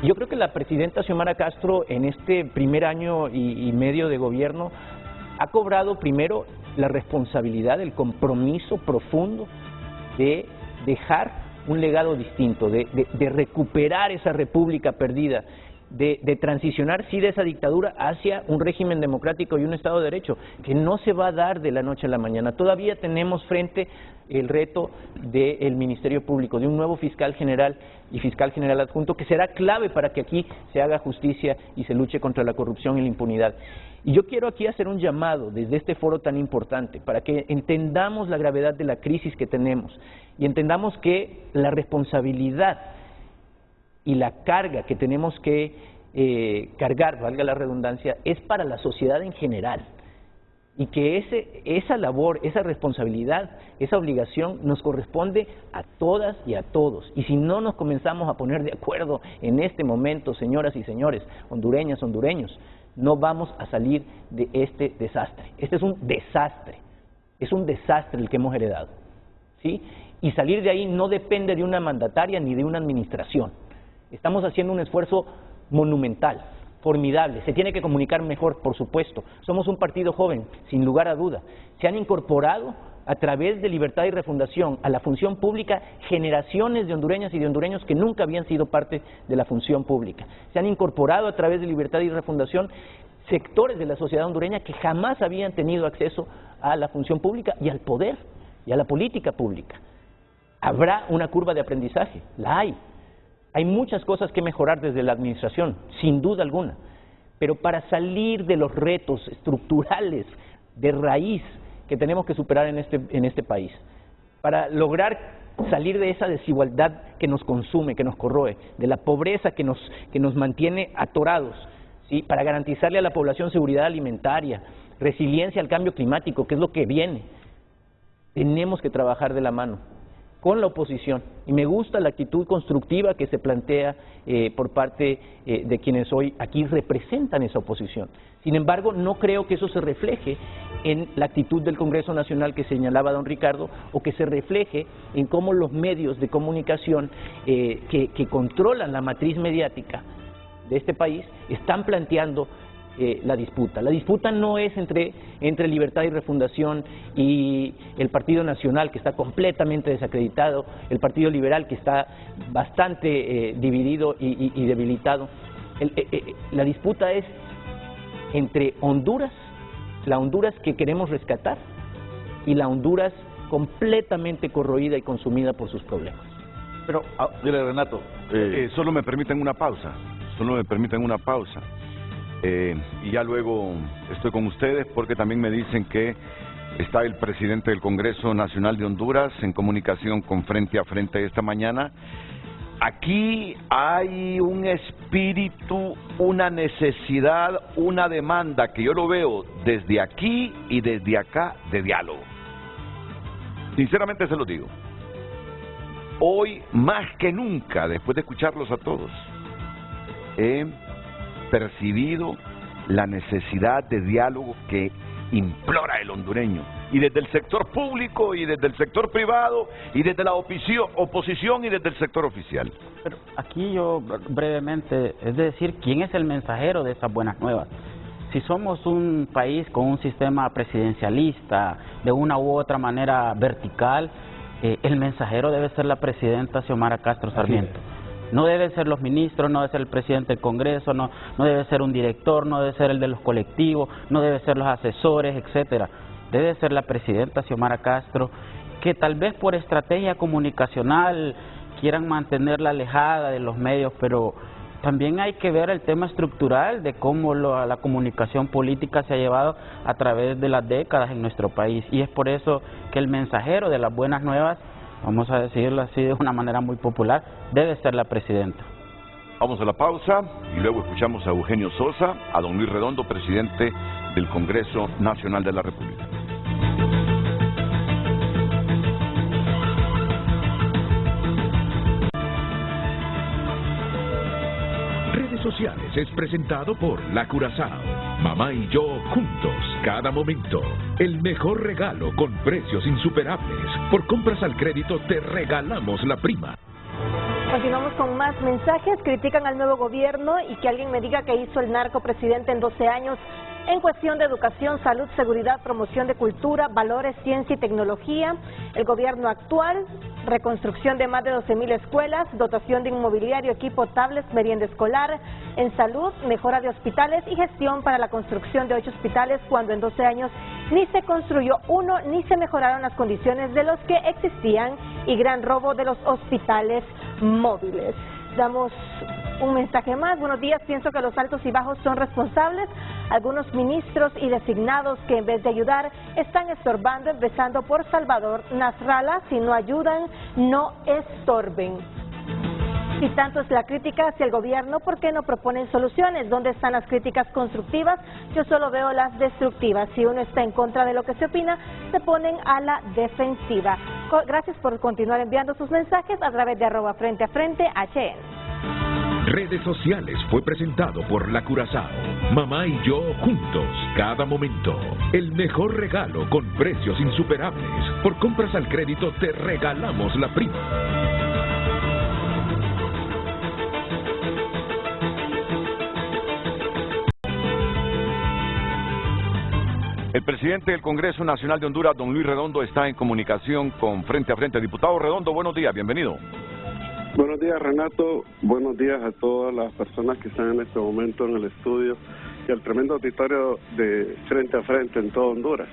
Yo creo que la presidenta Xiomara Castro en este primer año y medio de gobierno ha cobrado primero la responsabilidad, el compromiso profundo de dejar un legado distinto, de recuperar esa república perdida, de transicionar sí de esa dictadura hacia un régimen democrático y un Estado de Derecho, que no se va a dar de la noche a la mañana. Todavía tenemos frente el reto del Ministerio Público, de un nuevo fiscal general y fiscal general adjunto, que será clave para que aquí se haga justicia y se luche contra la corrupción y la impunidad. Y yo quiero aquí hacer un llamado desde este foro tan importante, para que entendamos la gravedad de la crisis que tenemos y entendamos que la responsabilidad y la carga que tenemos que cargar, valga la redundancia, es para la sociedad en general. Y que esa labor, esa responsabilidad, esa obligación nos corresponde a todas y a todos. Y si no nos comenzamos a poner de acuerdo en este momento, señoras y señores, hondureñas, hondureños, no vamos a salir de este desastre. Este es un desastre el que hemos heredado, ¿sí? Y salir de ahí no depende de una mandataria ni de una administración. Estamos haciendo un esfuerzo monumental, formidable. Se tiene que comunicar mejor, por supuesto. Somos un partido joven, sin lugar a duda. Se han incorporado a través de Libertad y Refundación a la función pública generaciones de hondureñas y de hondureños que nunca habían sido parte de la función pública. Se han incorporado a través de Libertad y Refundación sectores de la sociedad hondureña que jamás habían tenido acceso a la función pública y al poder y a la política pública. ¿Habrá una curva de aprendizaje? La hay. Hay muchas cosas que mejorar desde la administración, sin duda alguna, pero para salir de los retos estructurales de raíz que tenemos que superar en este país, para lograr salir de esa desigualdad que nos consume, que nos corroe, de la pobreza que nos mantiene atorados, ¿sí? Para garantizarle a la población seguridad alimentaria, resiliencia al cambio climático, que es lo que viene, tenemos que trabajar de la mano con la oposición, y me gusta la actitud constructiva que se plantea por parte de quienes hoy aquí representan esa oposición. Sin embargo, no creo que eso se refleje en la actitud del Congreso Nacional que señalaba don Ricardo, o que se refleje en cómo los medios de comunicación que controlan la matriz mediática de este país están planteando la disputa. La disputa no es entre Libertad y Refundación y el Partido Nacional, que está completamente desacreditado, el Partido Liberal, que está bastante dividido y debilitado. La disputa es entre Honduras, la Honduras que queremos rescatar, y la Honduras completamente corroída y consumida por sus problemas. Pero, dile, Renato, solo me permiten una pausa, y ya luego estoy con ustedes, porque también me dicen que está el presidente del Congreso Nacional de Honduras en comunicación con Frente a Frente esta mañana. Aquí hay un espíritu, una necesidad, una demanda que yo lo veo desde aquí y desde acá de diálogo. Sinceramente se lo digo. Hoy más que nunca, después de escucharlos a todos, he percibido la necesidad de diálogo que implora el hondureño, y desde el sector público y desde el sector privado y desde la oposición y desde el sector oficial. Pero aquí yo brevemente, es decir, ¿quién es el mensajero de esas buenas nuevas? Si somos un país con un sistema presidencialista, de una u otra manera vertical, el mensajero debe ser la presidenta Xiomara Castro Sarmiento. No deben ser los ministros, no debe ser el presidente del Congreso, no debe ser un director, no debe ser el de los colectivos, no debe ser los asesores, etcétera. Debe ser la presidenta Xiomara Castro, que tal vez por estrategia comunicacional quieran mantenerla alejada de los medios, pero también hay que ver el tema estructural de cómo la comunicación política se ha llevado a través de las décadas en nuestro país, y es por eso que el mensajero de las buenas nuevas, vamos a decirlo así de una manera muy popular, debe ser la presidenta. Vamos a la pausa y luego escuchamos a Eugenio Sosa, a don Luis Redondo, presidente del Congreso Nacional de la República. Redes Sociales es presentado por La Curazao. Mamá y yo juntos, cada momento. El mejor regalo con precios insuperables. Por compras al crédito te regalamos la prima. Continuamos con más mensajes. Critican al nuevo gobierno y que alguien me diga que hizo el narcopresidente en 12 años. En cuestión de educación, salud, seguridad, promoción de cultura, valores, ciencia y tecnología, el gobierno actual, reconstrucción de más de 12.000 escuelas, dotación de inmobiliario, equipo, tablets, merienda escolar. En salud, mejora de hospitales y gestión para la construcción de 8 hospitales cuando en 12 años ni se construyó uno ni se mejoraron las condiciones de los que existían, y gran robo de los hospitales móviles. Damos un mensaje más. Buenos días. Pienso que los altos y bajos son responsables. Algunos ministros y designados que en vez de ayudar están estorbando, empezando por Salvador Nasralla. Si no ayudan, no estorben. Si tanto es la crítica hacia el gobierno, ¿por qué no proponen soluciones? ¿Dónde están las críticas constructivas? Yo solo veo las destructivas. Si uno está en contra de lo que se opina, se ponen a la defensiva. Gracias por continuar enviando sus mensajes a través de @FrenteAFrente HN. Redes sociales fue presentado por La Curazao. Mamá y yo juntos, cada momento. El mejor regalo con precios insuperables. Por compras al crédito te regalamos la prima. El presidente del Congreso Nacional de Honduras, don Luis Redondo, está en comunicación con Frente a Frente. Diputado Redondo, buenos días, bienvenido. Buenos días, Renato. Buenos días a todas las personas que están en este momento en el estudio y al tremendo auditorio de Frente a Frente en todo Honduras.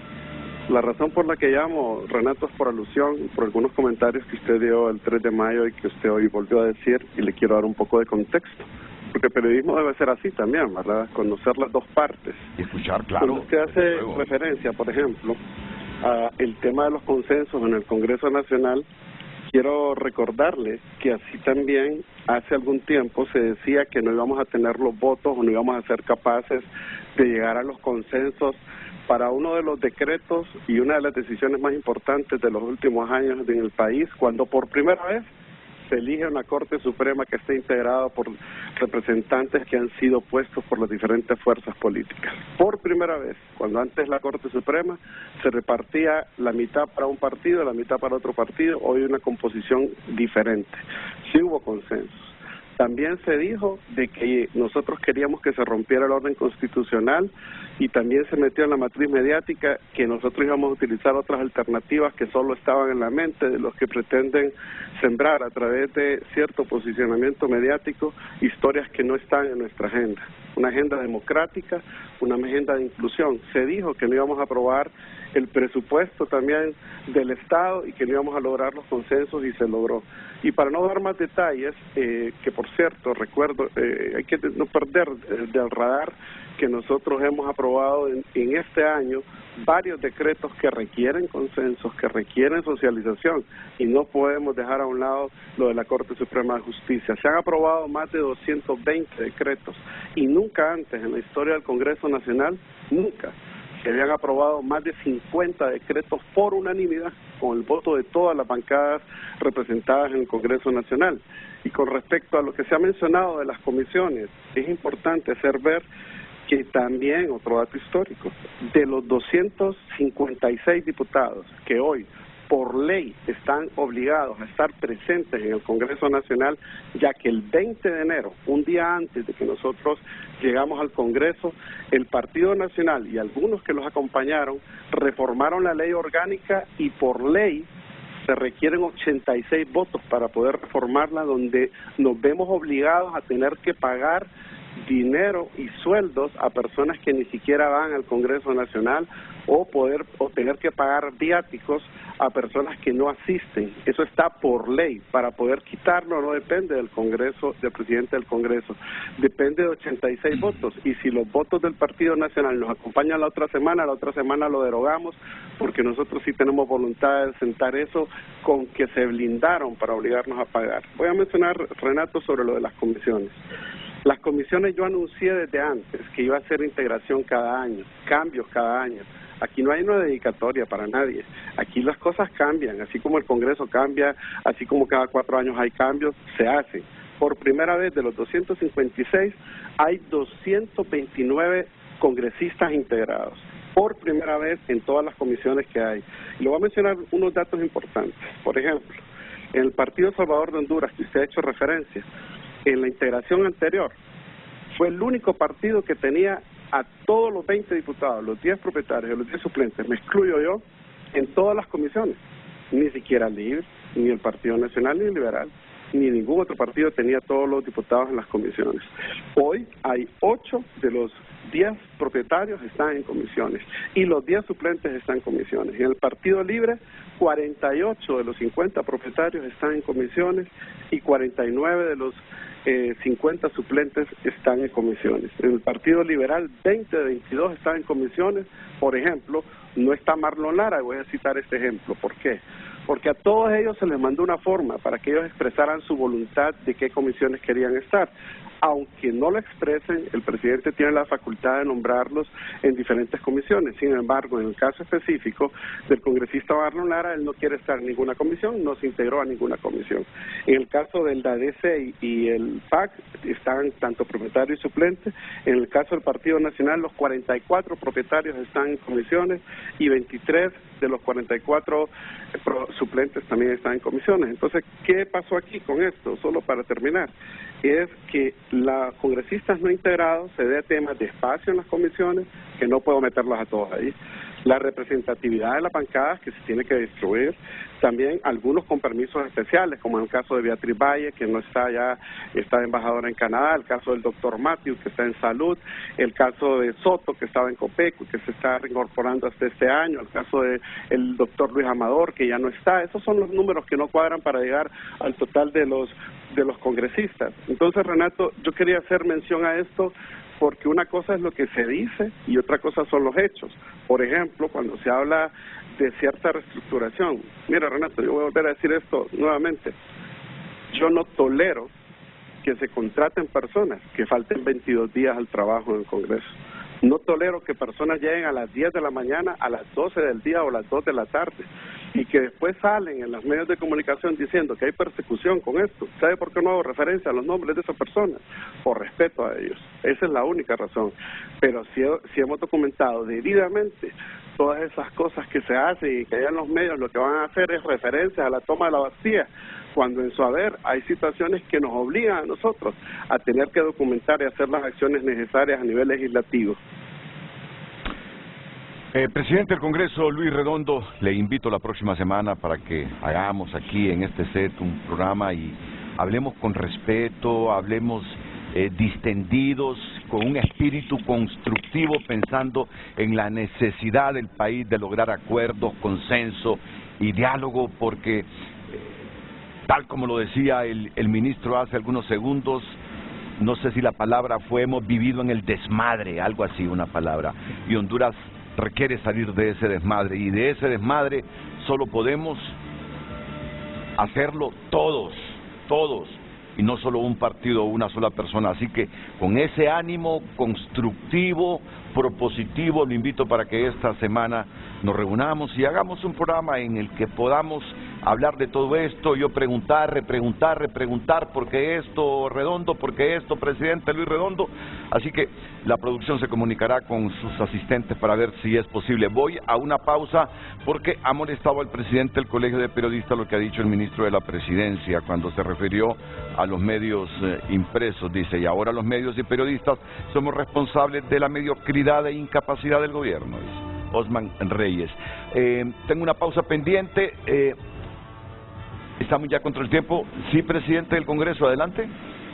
La razón por la que llamo, Renato, es por alusión, por algunos comentarios que usted dio el 3 de mayo y que usted hoy volvió a decir, y le quiero dar un poco de contexto. Porque el periodismo debe ser así también, ¿verdad? Conocer las dos partes. Y escuchar, claro. Cuando usted hace referencia, por ejemplo, a el tema de los consensos en el Congreso Nacional, quiero recordarle que así también hace algún tiempo se decía que no íbamos a tener los votos o no íbamos a ser capaces de llegar a los consensos para uno de los decretos y una de las decisiones más importantes de los últimos años en el país, cuando por primera vez se elige una Corte Suprema que esté integrada por representantes que han sido puestos por las diferentes fuerzas políticas. Por primera vez, cuando antes la Corte Suprema se repartía la mitad para un partido, la mitad para otro partido, hoy hay una composición diferente. Sí hubo consensos. También se dijo de que nosotros queríamos que se rompiera el orden constitucional y también se metió en la matriz mediática que nosotros íbamos a utilizar otras alternativas que solo estaban en la mente de los que pretenden sembrar a través de cierto posicionamiento mediático historias que no están en nuestra agenda. Una agenda democrática, una agenda de inclusión. Se dijo que no íbamos a aprobar el presupuesto también del Estado y que no íbamos a lograr los consensos y se logró. Y para no dar más detalles, que por cierto, recuerdo, hay que no perder del radar que nosotros hemos aprobado en este año varios decretos que requieren consensos, que requieren socialización y no podemos dejar a un lado lo de la Corte Suprema de Justicia. Se han aprobado más de 220 decretos y nunca antes en la historia del Congreso Nacional, nunca se habían aprobado más de 50 decretos por unanimidad, con el voto de todas las bancadas representadas en el Congreso Nacional. Y con respecto a lo que se ha mencionado de las comisiones, es importante hacer ver que también, otro dato histórico, de los 256 diputados que hoy por ley están obligados a estar presentes en el Congreso Nacional, ya que el 20 de enero, un día antes de que nosotros llegamos al Congreso, el Partido Nacional y algunos que los acompañaron reformaron la ley orgánica y por ley se requieren 86 votos para poder reformarla, donde nos vemos obligados a tener que pagar dinero y sueldos a personas que ni siquiera van al Congreso Nacional o tener que pagar viáticos a personas que no asisten. Eso está por ley. Para poder quitarlo no depende del Congreso, del presidente del Congreso, depende de 86 votos, y si los votos del Partido Nacional nos acompañan la otra semana lo derogamos, porque nosotros sí tenemos voluntad de sentar eso con que se blindaron para obligarnos a pagar. Voy a mencionar, Renato, sobre lo de las comisiones. Las comisiones yo anuncié desde antes que iba a hacer integración cada año, cambios cada año. Aquí no hay una dedicatoria para nadie. Aquí las cosas cambian, así como el Congreso cambia, así como cada 4 años hay cambios, se hacen. Por primera vez de los 256 hay 229 congresistas integrados. Por primera vez en todas las comisiones que hay. Y le voy a mencionar unos datos importantes. Por ejemplo, en el Partido Salvador de Honduras, que usted ha hecho referencia, en la integración anterior, fue el único partido que tenía a todos los 20 diputados, los 10 propietarios y los 10 suplentes, me excluyo yo, en todas las comisiones. Ni siquiera Libre, ni el Partido Nacional, ni el Liberal, ni ningún otro partido tenía todos los diputados en las comisiones. Hoy hay 8 de los 10 propietarios están en comisiones y los 10 suplentes están en comisiones. En el Partido Libre, 48 de los 50 propietarios están en comisiones y 49 de los 50 suplentes están en comisiones. En el Partido Liberal, 20 de 22 están en comisiones. Por ejemplo, no está Marlon Lara, voy a citar este ejemplo. ¿Por qué? Porque a todos ellos se les mandó una forma para que ellos expresaran su voluntad de qué comisiones querían estar. Aunque no lo expresen, el presidente tiene la facultad de nombrarlos en diferentes comisiones. Sin embargo, en el caso específico del congresista Marlon Lara, él no quiere estar en ninguna comisión, no se integró a ninguna comisión. En el caso del ADC y el PAC, están tanto propietarios y suplentes. En el caso del Partido Nacional, los 44 propietarios están en comisiones y 23 de los 44 suplentes también están en comisiones. Entonces, ¿qué pasó aquí con esto? Solo para terminar, es que los congresistas no integrados se dé temas de espacio en las comisiones, que no puedo meterlos a todos ahí, la representatividad de las bancadas que se tiene que distribuir, también algunos con permisos especiales, como en el caso de Beatriz Valle, que no está ya, está embajadora en Canadá, el caso del doctor Matthews, que está en Salud, el caso de Soto, que estaba en Copeco, que se está reincorporando hasta este año, el caso de el doctor Luis Amador, que ya no está. Esos son los números que no cuadran para llegar al total de los congresistas. Entonces, Renato, yo quería hacer mención a esto porque una cosa es lo que se dice y otra cosa son los hechos. Por ejemplo, cuando se habla de cierta reestructuración, mira, Renato, yo voy a volver a decir esto nuevamente, yo no tolero que se contraten personas que falten 22 días al trabajo en el Congreso. No tolero que personas lleguen a las 10 de la mañana, a las 12 del día o a las 2 de la tarde y que después salen en los medios de comunicación diciendo que hay persecución con esto. ¿Sabe por qué no hago referencia a los nombres de esas personas? Por respeto a ellos. Esa es la única razón. Pero si hemos documentado debidamente todas esas cosas que se hacen y que allá en los medios lo que van a hacer es referencia a la toma de la Bastilla, cuando en su haber hay situaciones que nos obligan a nosotros a tener que documentar y hacer las acciones necesarias a nivel legislativo. Presidente del Congreso, Luis Redondo, le invito la próxima semana para que hagamos aquí en este set un programa y hablemos con respeto, hablemos distendidos, con un espíritu constructivo, pensando en la necesidad del país de lograr acuerdos, consenso y diálogo, porque tal como lo decía el ministro hace algunos segundos, no sé si la palabra fue, hemos vivido en el desmadre, algo así, una palabra, y Honduras requiere salir de ese desmadre, y de ese desmadre solo podemos hacerlo todos, y no solo un partido o una sola persona. Así que con ese ánimo constructivo, propositivo, lo invito para que esta semana nos reunamos y hagamos un programa en el que podamos hablar de todo esto, yo preguntar, repreguntar, ¿por qué esto, Redondo? ¿Por qué esto, presidente Luis Redondo? Así que la producción se comunicará con sus asistentes para ver si es posible. Voy a una pausa porque ha molestado al presidente del Colegio de Periodistas lo que ha dicho el ministro de la Presidencia cuando se refirió a los medios impresos. Dice, y ahora los medios y periodistas somos responsables de la mediocridad e incapacidad del gobierno, dice Osman Reyes. Tengo una pausa pendiente. Estamos ya contra el tiempo. Sí, presidente del Congreso, adelante.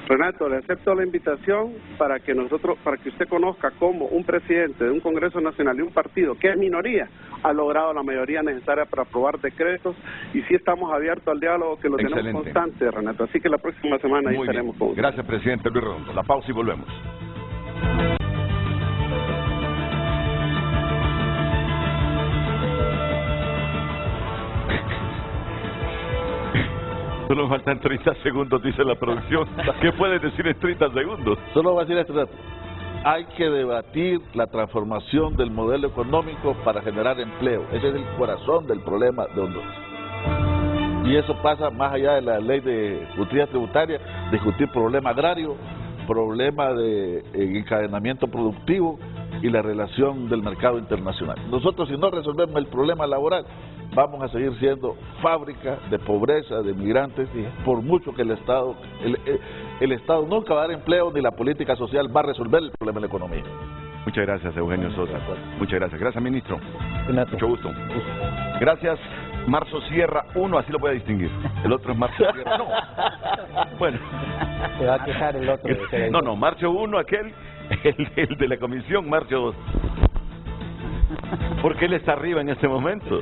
Renato, le acepto la invitación para que usted conozca cómo un presidente de un Congreso Nacional y un partido que es minoría ha logrado la mayoría necesaria para aprobar decretos, y sí estamos abiertos al diálogo, que lo tenemos constante, Renato. Así que la próxima semana ahí estaremos con usted. Gracias, presidente Luis Redondo. La pausa y volvemos. Solo faltan 30 segundos, dice la producción. ¿Qué puedes decir en 30 segundos? Solo voy a decir esto. Hay que debatir la transformación del modelo económico para generar empleo. Ese es el corazón del problema de Honduras. Y eso pasa más allá de la ley de justicia tributaria, discutir problema agrario, problema de encadenamiento productivo y la relación del mercado internacional. Nosotros, si no resolvemos el problema laboral, vamos a seguir siendo fábrica de pobreza, de migrantes, por mucho que el Estado nunca va a dar empleo, ni la política social va a resolver el problema de la economía. Muchas gracias, Eugenio Sosa. Muchas gracias. Gracias, ministro. Renato. Mucho gusto. Gracias, Marzo Sierra 1, así lo voy a distinguir. El otro es Marzo Sierra. No. Bueno. Se va a quejar el otro. No, Marzo 1, aquel, el de la comisión, Marzo 2. Porque él está arriba en este momento.